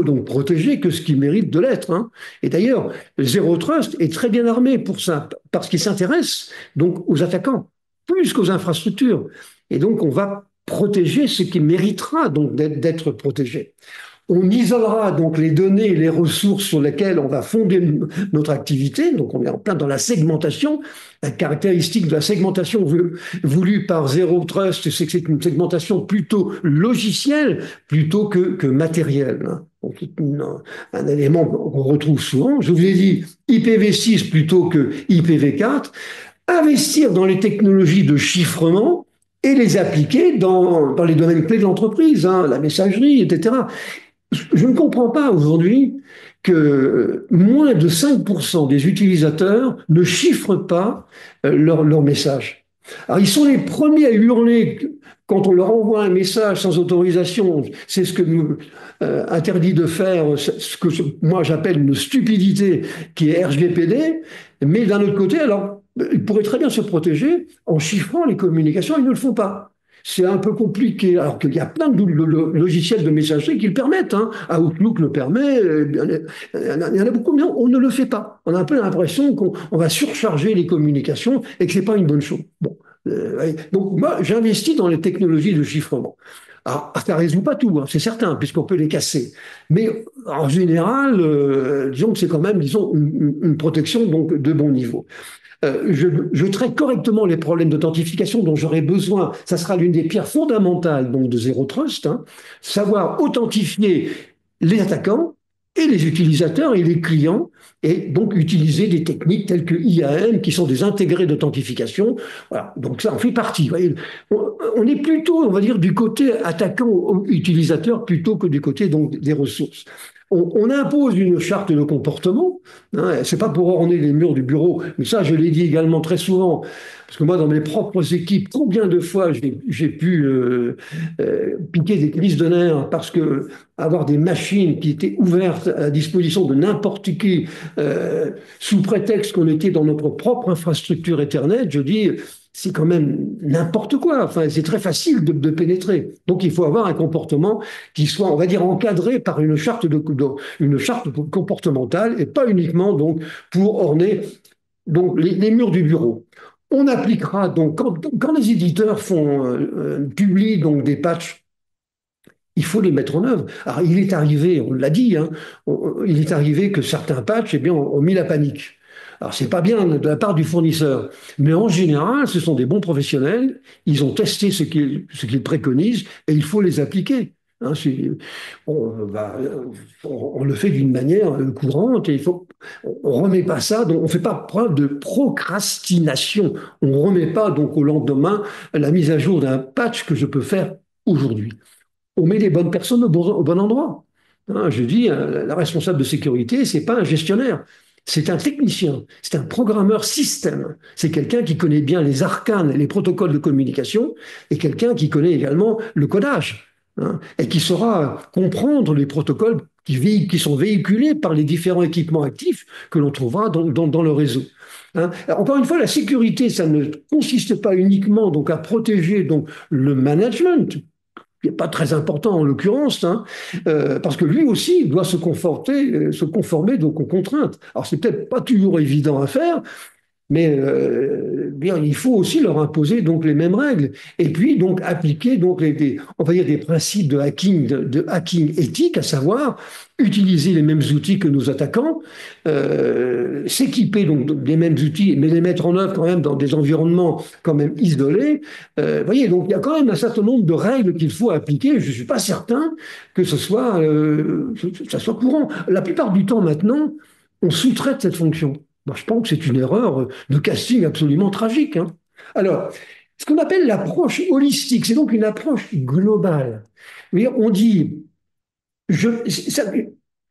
donc protéger que ce qui mérite de l'être, hein. Et d'ailleurs, Zero Trust est très bien armé pour ça, parce qu'il s'intéresse donc aux attaquants, plus qu'aux infrastructures. Et donc, on va protéger ce qui méritera donc d'être protégé. On isolera donc les données et les ressources sur lesquelles on va fonder notre activité. Donc, on est en plein dans la segmentation. La caractéristique de la segmentation voulue par Zero Trust, c'est que c'est une segmentation plutôt logicielle plutôt que matérielle. Donc, un élément qu'on retrouve souvent. Je vous ai dit IPv6 plutôt que IPv4. Investir dans les technologies de chiffrement et les appliquer dans les domaines clés de l'entreprise, hein, la messagerie, etc. Je ne comprends pas aujourd'hui que moins de 5% des utilisateurs ne chiffrent pas leur message. Alors, ils sont les premiers à hurler quand on leur envoie un message sans autorisation. C'est ce que nous interdit de faire, ce que moi j'appelle une stupidité qui est RGPD. Mais d'un autre côté, alors, ils pourraient très bien se protéger en chiffrant les communications, ils ne le font pas. C'est un peu compliqué, alors qu'il y a plein de logiciels de messagerie qui le permettent, hein. Outlook le permet, il y en a beaucoup, mais on ne le fait pas. On a un peu l'impression qu'on va surcharger les communications et que ce n'est pas une bonne chose. Bon, donc moi, j'investis dans les technologies de chiffrement. Alors, ça ne résout pas tout, hein, c'est certain, puisqu'on peut les casser. Mais en général, disons que c'est quand même, disons, une protection donc, de bon niveau. Je traite correctement les problèmes d'authentification dont j'aurai besoin. Ça sera l'une des pierres fondamentales donc, de Zero Trust, hein. Savoir authentifier les attaquants et les utilisateurs et les clients, et donc utiliser des techniques telles que IAM, qui sont des intégrés d'authentification. Voilà. Donc ça en fait partie. Vous voyez. On est plutôt, on va dire, du côté attaquant utilisateur plutôt que du côté donc, des ressources. on impose une charte de comportement. Hein, c'est pas pour orner les murs du bureau, mais ça, je l'ai dit également très souvent, parce que moi, dans mes propres équipes, combien de fois j'ai pu piquer des crises de nerfs parce que avoir des machines qui étaient ouvertes à la disposition de n'importe qui, sous prétexte qu'on était dans notre propre infrastructure Ethernet, je dis, c'est quand même n'importe quoi. Enfin, c'est très facile de pénétrer. Donc, il faut avoir un comportement qui soit, on va dire, encadré par une charte comportementale et pas uniquement donc pour orner donc les murs du bureau. On appliquera donc quand les éditeurs publient donc des patchs, il faut les mettre en œuvre. Alors, il est arrivé, on l'a dit, hein, il est arrivé que certains patchs, eh bien, ont mis la panique. Alors, c'est pas bien de la part du fournisseur, mais en général, ce sont des bons professionnels. Ils ont testé ce qu'ils préconisent et il faut les appliquer. Hein, on le fait d'une manière courante et on remet pas ça, donc on fait pas preuve de procrastination. On remet pas donc au lendemain la mise à jour d'un patch que je peux faire aujourd'hui. On met les bonnes personnes au bon endroit. Hein, je dis, la responsable de sécurité, c'est pas un gestionnaire, c'est un technicien, c'est un programmeur système. C'est quelqu'un qui connaît bien les arcanes et les protocoles de communication et quelqu'un qui connaît également le codage, hein, et qui saura comprendre les protocoles qui sont véhiculés par les différents équipements actifs que l'on trouvera dans le réseau. Hein. Encore une fois, la sécurité, ça ne consiste pas uniquement donc à protéger donc le management, qui n'est pas très important en l'occurrence, hein, parce que lui aussi doit se conformer donc aux contraintes. Alors c'est peut-être pas toujours évident à faire, mais bien, il faut aussi leur imposer donc les mêmes règles et puis donc appliquer donc on va dire des principes de hacking éthique, à savoir utiliser les mêmes outils que nos attaquants, s'équiper donc des mêmes outils, mais les mettre en œuvre quand même dans des environnements quand même isolés. Voyez, donc il y a quand même un certain nombre de règles qu'il faut appliquer. Je suis pas certain que ça soit courant. La plupart du temps maintenant, on sous-traite cette fonction. Moi, je pense que c'est une erreur de casting absolument tragique. Hein. Alors, ce qu'on appelle l'approche holistique, c'est donc une approche globale. On dit, ça,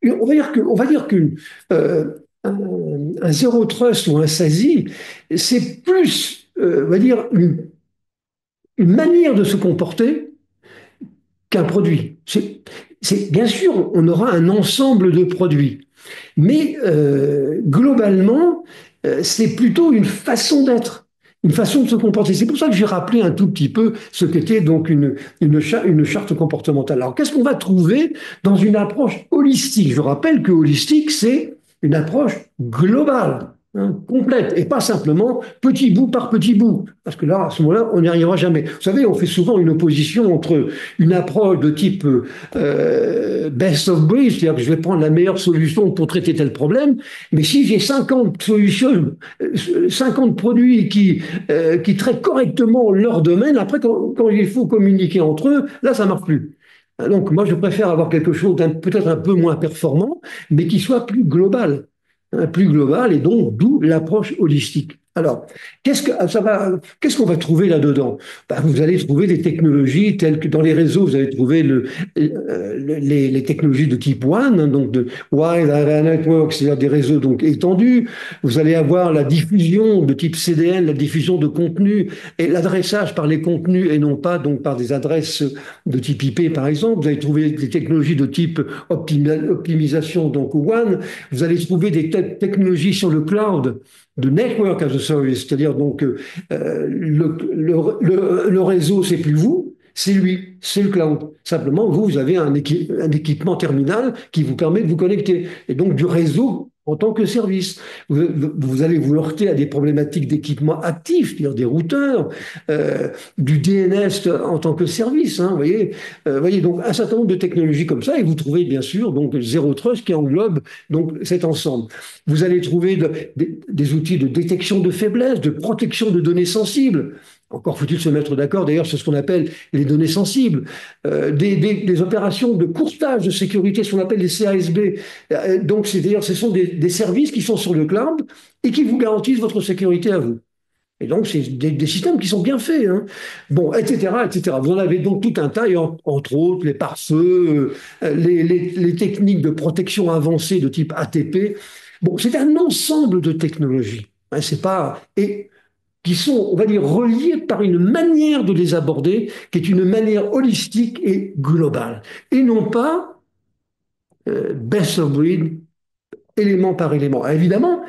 on va dire qu'un un zéro trust ou un SASI, c'est plus, on va dire, une manière de se comporter qu'un produit. Bien sûr, on aura un ensemble de produits, mais globalement, c'est plutôt une façon d'être, une façon de se comporter. C'est pour ça que j'ai rappelé un tout petit peu ce qu'était donc une charte comportementale. Alors, qu'est-ce qu'on va trouver dans une approche holistique? Je rappelle que holistique, c'est une approche globale. Hein, complète, et pas simplement petit bout par petit bout, parce que là, à ce moment-là, on n'y arrivera jamais. Vous savez, on fait souvent une opposition entre une approche de type best of breed, c'est-à-dire que je vais prendre la meilleure solution pour traiter tel problème, mais si j'ai 50 solutions, 50 produits qui traitent correctement leur domaine, après, quand il faut communiquer entre eux, là, ça ne marche plus. Donc, moi, je préfère avoir quelque chose peut-être un peu moins performant, mais qui soit plus global, et donc d'où l'approche holistique. Alors, qu'est-ce qu'on va trouver là-dedans? Ben, vous allez trouver des technologies telles que dans les réseaux, vous allez trouver les technologies de type WAN, hein, donc de Wide Area Network, c'est-à-dire des réseaux donc étendus. Vous allez avoir la diffusion de type CDN, la diffusion de contenu et l'adressage par les contenus et non pas donc par des adresses de type IP, par exemple. Vous allez trouver des technologies de type optimisation, donc WAN. Vous allez trouver des technologies sur le cloud de network as a service, c'est-à-dire donc le réseau, c'est plus vous, c'est lui, c'est le cloud. Simplement, vous avez un équipement terminal qui vous permet de vous connecter, et donc du réseau en tant que service. Vous allez vous heurter à des problématiques d'équipement actif, c'est-à-dire des routeurs, du DNS en tant que service. Hein, voyez, donc un certain nombre de technologies comme ça, et vous trouvez bien sûr donc Zero Trust qui englobe donc cet ensemble. Vous allez trouver des outils de détection de faiblesse, de protection de données sensibles. Encore faut-il se mettre d'accord, d'ailleurs, sur ce qu'on appelle les données sensibles, des opérations de courtage de sécurité, ce qu'on appelle les CASB. Donc, c'est-à-dire, ce sont des services qui sont sur le cloud et qui vous garantissent votre sécurité à vous. Et donc, c'est des systèmes qui sont bien faits, hein. Bon, etc., etc. Vous en avez donc tout un tas, et entre autres, les pare-feux, les techniques de protection avancée de type ATP. Bon, c'est un ensemble de technologies. Hein, c'est pas, et qui sont, on va dire, reliées par une manière de les aborder, qui est une manière holistique et globale. Et non pas best of breed, élément par élément. Ah, évidemment,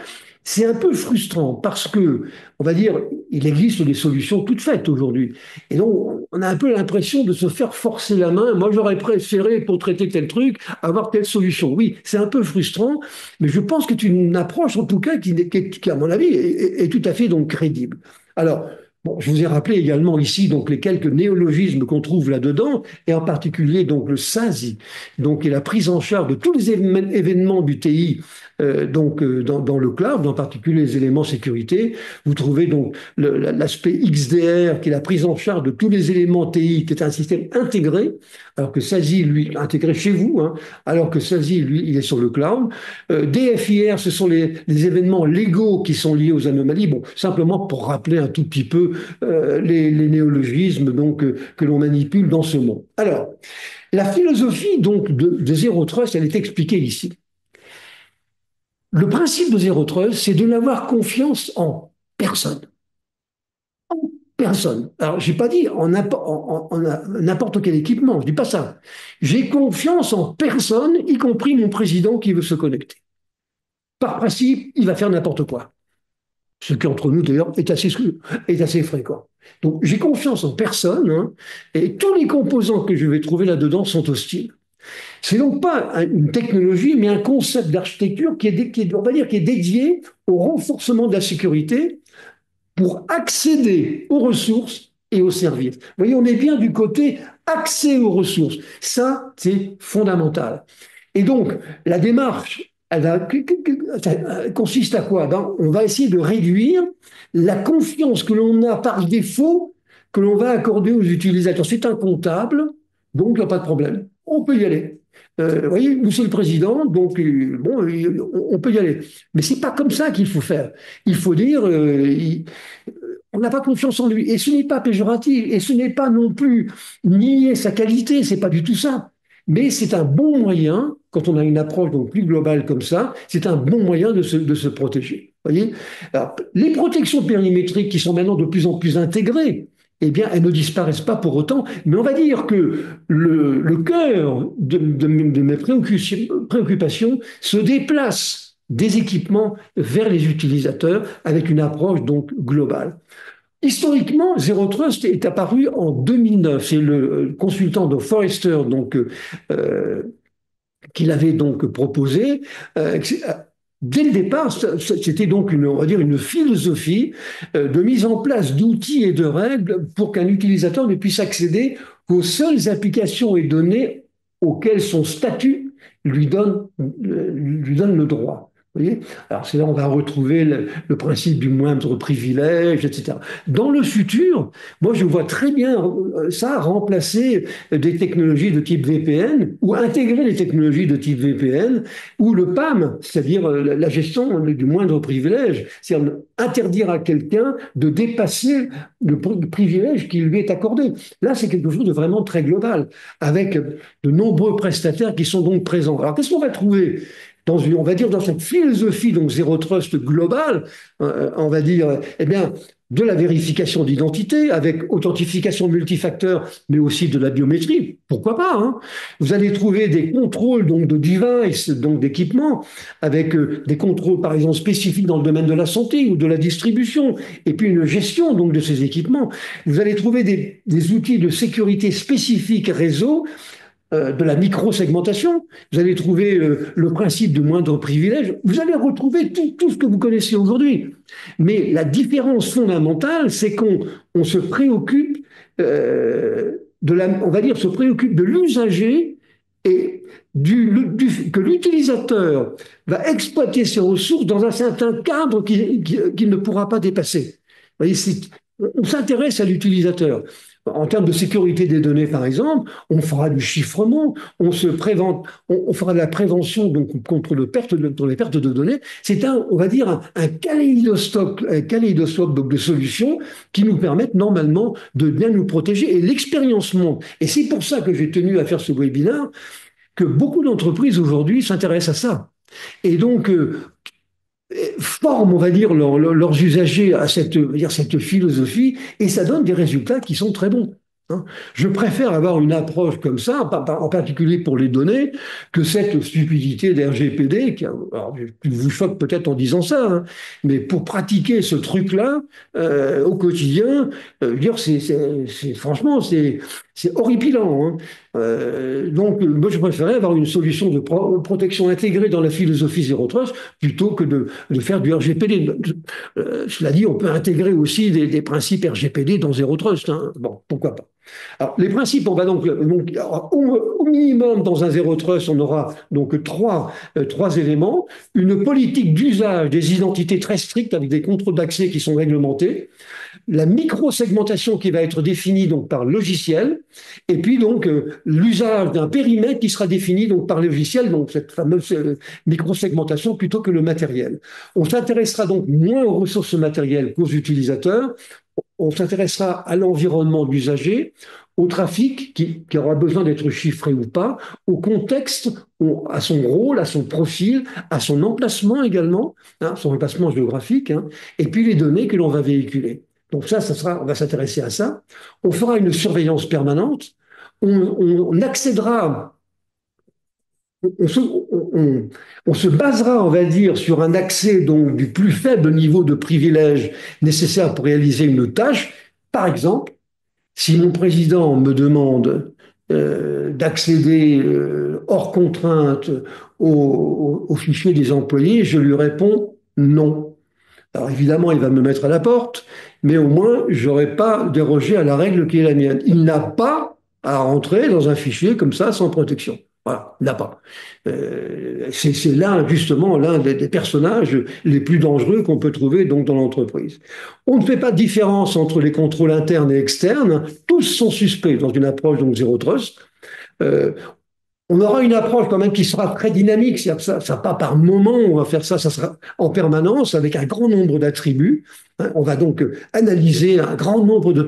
c'est un peu frustrant parce que, on va dire, il existe des solutions toutes faites aujourd'hui. Et donc, on a un peu l'impression de se faire forcer la main. Moi, j'aurais préféré, pour traiter tel truc, avoir telle solution. Oui, c'est un peu frustrant, mais je pense que c'est une approche, en tout cas, qui, à mon avis, est tout à fait donc crédible. Alors, bon, je vous ai rappelé également ici donc les quelques néologismes qu'on trouve là-dedans, et en particulier donc le SASI, donc qui est la prise en charge de tous les événements du TI dans le cloud, en particulier les éléments sécurité. Vous trouvez donc l'aspect XDR, qui est la prise en charge de tous les éléments TI, qui est un système intégré, alors que SASI, lui, intégré chez vous, hein, alors que SASI, lui, il est sur le cloud. DFIR, ce sont les événements légaux qui sont liés aux anomalies. Bon, simplement pour rappeler un tout petit peu les néologismes donc, que l'on manipule dans ce monde. Alors, la philosophie donc de Zero Trust, elle est expliquée ici. Le principe de Zero Trust, c'est de n'avoir confiance en personne. En personne. Alors, je n'ai pas dit en n'importe quel équipement, je ne dis pas ça. J'ai confiance en personne, y compris mon président qui veut se connecter. Par principe, il va faire n'importe quoi. Ce qui, entre nous, d'ailleurs, est assez fréquent. Donc, j'ai confiance en personne, hein, et tous les composants que je vais trouver là-dedans sont hostiles. C'est donc pas une technologie, mais un concept d'architecture on va dire, qui est dédié au renforcement de la sécurité pour accéder aux ressources et aux services. Vous voyez, on est bien du côté accès aux ressources. Ça, c'est fondamental. Et donc, la démarche, elle consiste à quoi? Ben, on va essayer de réduire la confiance que l'on a par défaut que l'on va accorder aux utilisateurs. C'est un comptable, donc il n'y a pas de problème. On peut y aller. Vous voyez, nous sommes le président, donc bon, on peut y aller. Mais c'est pas comme ça qu'il faut faire. Il faut dire, on n'a pas confiance en lui. Et ce n'est pas péjoratif, et ce n'est pas non plus nier sa qualité, c'est pas du tout ça. Mais c'est un bon moyen, quand on a une approche donc plus globale comme ça, c'est un bon moyen de se protéger. Voyez. Alors, les protections périmétriques qui sont maintenant de plus en plus intégrées, eh bien, elles ne disparaissent pas pour autant, mais on va dire que le cœur de mes préoccupations se déplace des équipements vers les utilisateurs avec une approche donc globale. Historiquement, Zero Trust est apparu en 2009. C'est le consultant de Forrester donc, qui l'avait donc proposé. Dès le départ, c'était donc on va dire une philosophie de mise en place d'outils et de règles pour qu'un utilisateur ne puisse accéder qu'aux seules applications et données auxquelles son statut lui donne le droit. Vous voyez. Alors c'est là on va retrouver le principe du moindre privilège, etc. Dans le futur, moi je vois très bien ça remplacer des technologies de type VPN ou intégrer les technologies de type VPN ou le PAM, c'est-à-dire la gestion du moindre privilège, c'est-à-dire interdire à quelqu'un de dépasser le privilège qui lui est accordé. Là, c'est quelque chose de vraiment très global, avec de nombreux prestataires qui sont donc présents. Alors qu'est-ce qu'on va trouver on va dire, dans cette philosophie donc zéro trust globale, on va dire, eh bien, de la vérification d'identité avec authentification multifacteur, mais aussi de la biométrie. Pourquoi pas, hein. Vous allez trouver des contrôles donc de device, donc d'équipements, avec des contrôles par exemple spécifiques dans le domaine de la santé ou de la distribution, et puis une gestion donc de ces équipements. Vous allez trouver des outils de sécurité spécifiques réseau, de la micro-segmentation, vous allez trouver le principe du moindre privilège, vous allez retrouver tout ce que vous connaissez aujourd'hui. Mais la différence fondamentale, c'est qu'on se préoccupe on va dire, se préoccupe de l'usager et que l'utilisateur va exploiter ses ressources dans un certain cadre qu'il ne pourra pas dépasser. Vous voyez, on s'intéresse à l'utilisateur. En termes de sécurité des données, par exemple, on fera du chiffrement, on fera de la prévention donc, pour les pertes de données. C'est on va dire, un kaléidoscope donc, de solutions qui nous permettent normalement de bien nous protéger. Et l'expérience montre, et c'est pour ça que j'ai tenu à faire ce webinaire, que beaucoup d'entreprises aujourd'hui s'intéressent à ça. Et donc, forment, on va dire, leurs usagers à cette philosophie, et ça donne des résultats qui sont très bons. Hein. Je préfère avoir une approche comme ça, en particulier pour les données, que cette stupidité d'RGPD, alors, je vous choque peut-être en disant ça, hein, mais pour pratiquer ce truc-là au quotidien, je veux dire, franchement, c'est horripilant. Hein. Donc, moi, je préférais avoir une solution de protection intégrée dans la philosophie Zero Trust plutôt que de faire du RGPD. Cela dit, on peut intégrer aussi des principes RGPD dans Zero Trust. Hein. Bon, pourquoi pas. Alors, les principes, on va au minimum dans un Zero Trust, on aura donc trois éléments. Une politique d'usage des identités très strictes avec des contrôles d'accès qui sont réglementés, la micro-segmentation qui va être définie donc par logiciel, et puis donc l'usage d'un périmètre qui sera défini donc par le logiciel, donc cette fameuse micro-segmentation plutôt que le matériel. On s'intéressera donc moins aux ressources matérielles qu'aux utilisateurs. On s'intéressera à l'environnement d'usager, au trafic qui aura besoin d'être chiffré ou pas, au contexte, à son rôle, à son profil, à son emplacement également, hein, son emplacement géographique, hein, et puis les données que l'on va véhiculer. Donc on va s'intéresser à ça. On fera une surveillance permanente. On accédera, on se, on se basera, on va dire, sur un accès donc du plus faible niveau de privilège nécessaire pour réaliser une tâche. Par exemple, si mon président me demande d'accéder hors contrainte au fichier des employés, je lui réponds non. Alors évidemment, il va me mettre à la porte, mais au moins, je n'aurai pas dérogé à la règle qui est la mienne. Il n'a pas à rentrer dans un fichier comme ça sans protection. Voilà, il n'a pas. C'est là, justement, l'un des personnages les plus dangereux qu'on peut trouver donc dans l'entreprise. On ne fait pas de différence entre les contrôles internes et externes. Tous sont suspects dans une approche donc Zero Trust. Euh, on aura une approche quand même qui sera très dynamique, ça pas par moment, on va faire ça, ça sera en permanence avec un grand nombre d'attributs. Hein. On va donc analyser un grand nombre de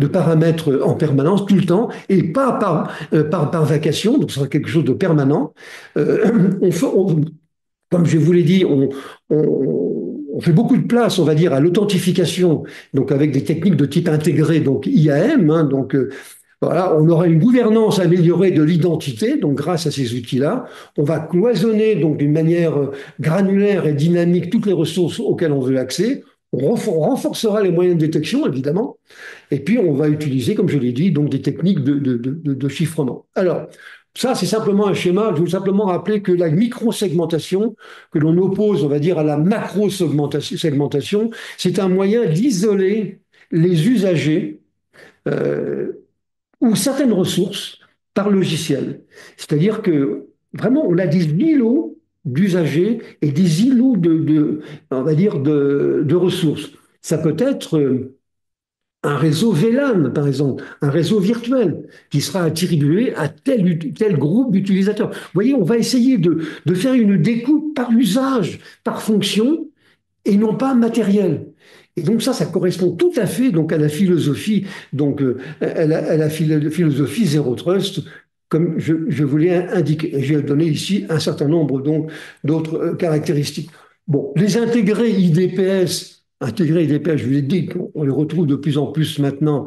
paramètres en permanence tout le temps et pas par vacation, donc ce sera quelque chose de permanent. Comme je vous l'ai dit, on fait beaucoup de place, on va dire, à l'authentification, donc avec des techniques de type intégré, donc IAM, hein, donc voilà, on aura une gouvernance améliorée de l'identité, donc grâce à ces outils-là. On va cloisonner donc d'une manière granulaire et dynamique toutes les ressources auxquelles on veut accès. On renforcera les moyens de détection, évidemment. Et puis, on va utiliser, comme je l'ai dit, donc des techniques de chiffrement. Alors, ça, c'est simplement un schéma. Je veux simplement rappeler que la micro-segmentation, que l'on oppose, on va dire, à la macro-segmentation, c'est un moyen d'isoler les usagers euh, ou certaines ressources par logiciel. C'est-à-dire que vraiment, on a des îlots d'usagers et des îlots on va dire, de ressources. Ça peut être un réseau VLAN, par exemple, un réseau virtuel qui sera attribué à tel groupe d'utilisateurs. Vous voyez, on va essayer de faire une découpe par usage, par fonction, et non pas matériel. Et donc ça correspond tout à fait donc à la philosophie, donc à la philosophie Zero Trust, comme je vous l'ai indiqué. Et j'ai donné ici un certain nombre donc d'autres caractéristiques. Bon, les intégrés IDPS, je vous l'ai dit, on les retrouve de plus en plus maintenant.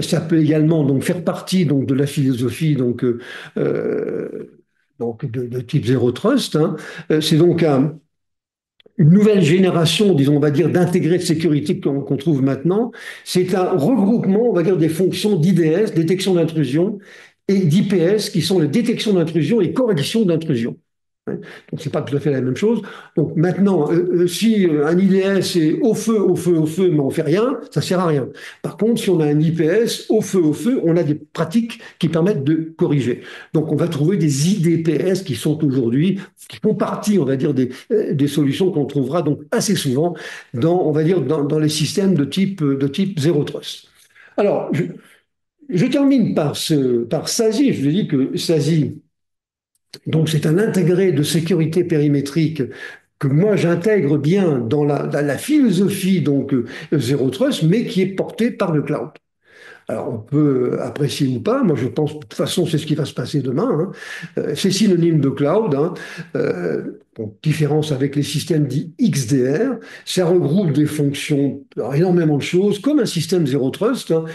Ça peut également donc faire partie donc de la philosophie donc de type Zero Trust. Hein. C'est donc une nouvelle génération, disons, on va dire, d'intégrés de sécurité qu'on trouve maintenant. C'est un regroupement, on va dire, des fonctions d'IDS, détection d'intrusion, et d'IPS, qui sont les détections d'intrusion et correction d'intrusion. Hein. Donc, c'est pas tout à fait la même chose. Donc, maintenant, si un IDS est au feu, au feu, au feu, mais on fait rien, ça sert à rien. Par contre, si on a un IPS au feu, on a des pratiques qui permettent de corriger. Donc, on va trouver des IDPS qui sont aujourd'hui, qui font partie, on va dire, des solutions qu'on trouvera donc assez souvent dans, on va dire, dans les systèmes de type Zero Trust. Alors, je termine par SASI. Je vous dis que SASI, donc c'est un intégré de sécurité périmétrique que moi j'intègre bien dans la philosophie donc Zero Trust, mais qui est porté par le cloud. Alors, on peut apprécier ou pas. Moi, je pense, de toute façon, c'est ce qui va se passer demain, hein. C'est synonyme de cloud, hein. Donc, différence avec les systèmes dits XDR. Ça regroupe des fonctions, alors, énormément de choses, comme un système Zero Trust, hein.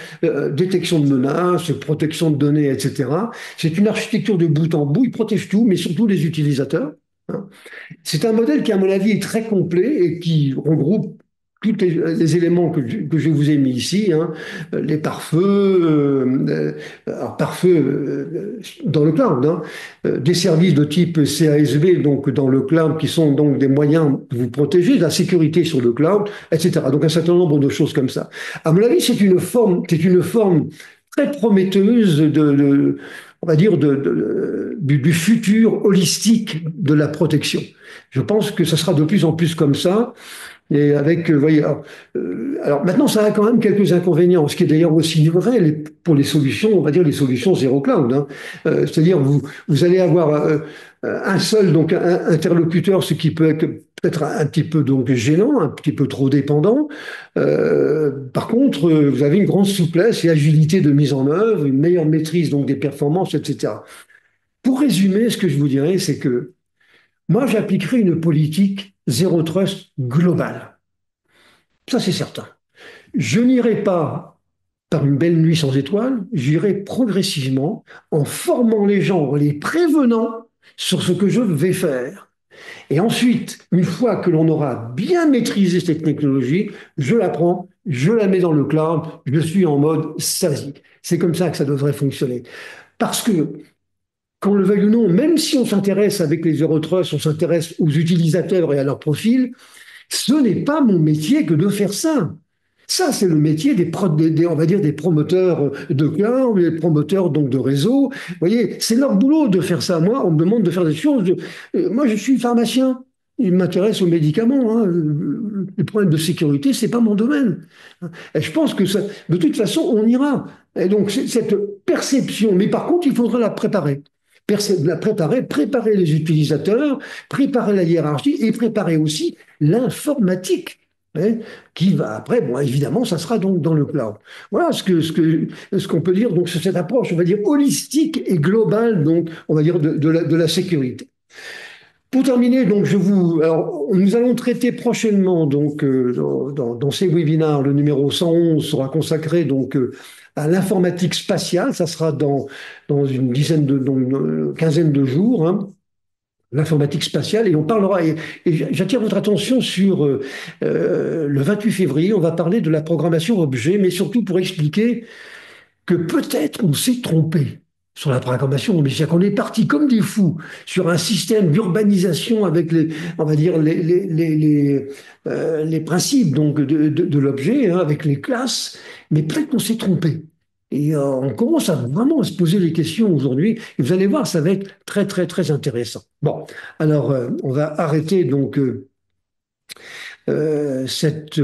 Détection de menaces, protection de données, etc. C'est une architecture de bout en bout. Il protège tout, mais surtout les utilisateurs, hein. C'est un modèle qui, à mon avis, est très complet et qui regroupe tous les éléments que je vous ai mis ici, hein, les pare-feux, alors pare-feu dans le cloud, hein, des services de type CASB, donc dans le cloud, qui sont donc des moyens de vous protéger, de la sécurité sur le cloud, etc. Donc un certain nombre de choses comme ça. À mon avis, c'est une forme très prometteuse on va dire, du futur holistique de la protection. Je pense que ça sera de plus en plus comme ça. Et avec, vous voyez, alors maintenant, ça a quand même quelques inconvénients, ce qui est d'ailleurs aussi vrai pour les solutions, on va dire les solutions zéro cloud, hein. C'est-à-dire, vous allez avoir un seul donc interlocuteur, ce qui peut être peut-être un petit peu donc gênant, un petit peu trop dépendant. Par contre, vous avez une grande souplesse et agilité de mise en œuvre, une meilleure maîtrise donc des performances, etc. Pour résumer, ce que je vous dirais, c'est que moi, j'appliquerai une politique zéro trust globale. Ça, c'est certain. Je n'irai pas par une belle nuit sans étoiles, j'irai progressivement en formant les gens, en les prévenant sur ce que je vais faire. Et ensuite, une fois que l'on aura bien maîtrisé cette technologie, je la prends, je la mets dans le cloud, je suis en mode SASI. C'est comme ça que ça devrait fonctionner. Parce que, qu'on le veuille ou non, même si on s'intéresse avec les Zero Trust, on s'intéresse aux utilisateurs et à leur profil, ce n'est pas mon métier que de faire ça. Ça, c'est le métier on va dire des promoteurs de cloud, des promoteurs donc de réseau. Vous voyez, c'est leur boulot de faire ça. Moi, on me demande de faire des choses. Moi, je suis pharmacien. Il m'intéresse aux médicaments, hein. Les problèmes de sécurité, c'est pas mon domaine. Et je pense que ça, de toute façon, on ira. Et donc, cette perception, mais par contre, il faudra la préparer. La préparer, préparer les utilisateurs, préparer la hiérarchie et préparer aussi l'informatique, hein, qui va après, bon, évidemment, ça sera donc dans le cloud. Voilà ce qu'on peut dire donc sur cette approche, on va dire holistique et globale, donc on va dire de la sécurité. Pour terminer, donc alors, nous allons traiter prochainement donc dans ces webinaires, le numéro 111 sera consacré donc à l'informatique spatiale. Ça sera dans une dizaine donc, une quinzaine de jours, hein, l'informatique spatiale, et on parlera, et j'attire votre attention sur le 28 février, on va parler de la programmation objet, mais surtout pour expliquer que peut-être on s'est trompé sur la programmation objet, c'est-à-dire qu'on est parti comme des fous sur un système d'urbanisation avec on va dire les principes donc de l'objet, hein, avec les classes, mais peut-être qu'on s'est trompé. Et on commence à vraiment se poser des questions aujourd'hui. Et vous allez voir, ça va être très, très, très intéressant. Bon, alors on va arrêter donc arrêter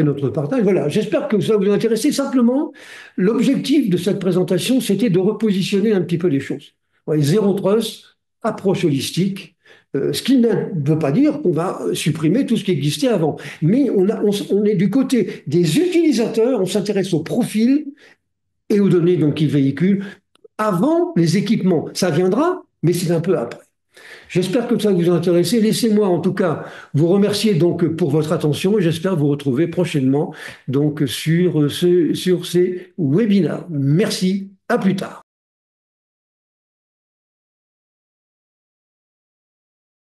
notre partage. Voilà, j'espère que ça vous a intéressé. Simplement, l'objectif de cette présentation, c'était de repositionner un petit peu les choses. Ouais, zéro trust, approche holistique. Ce qui ne veut pas dire qu'on va supprimer tout ce qui existait avant. Mais on est du côté des utilisateurs, on s'intéresse au profil et aux données donc, qu'ils véhiculent avant les équipements. Ça viendra, mais c'est un peu après. J'espère que ça vous a intéressé. Laissez-moi en tout cas vous remercier donc pour votre attention et j'espère vous retrouver prochainement donc sur ces webinaires. Merci, à plus tard.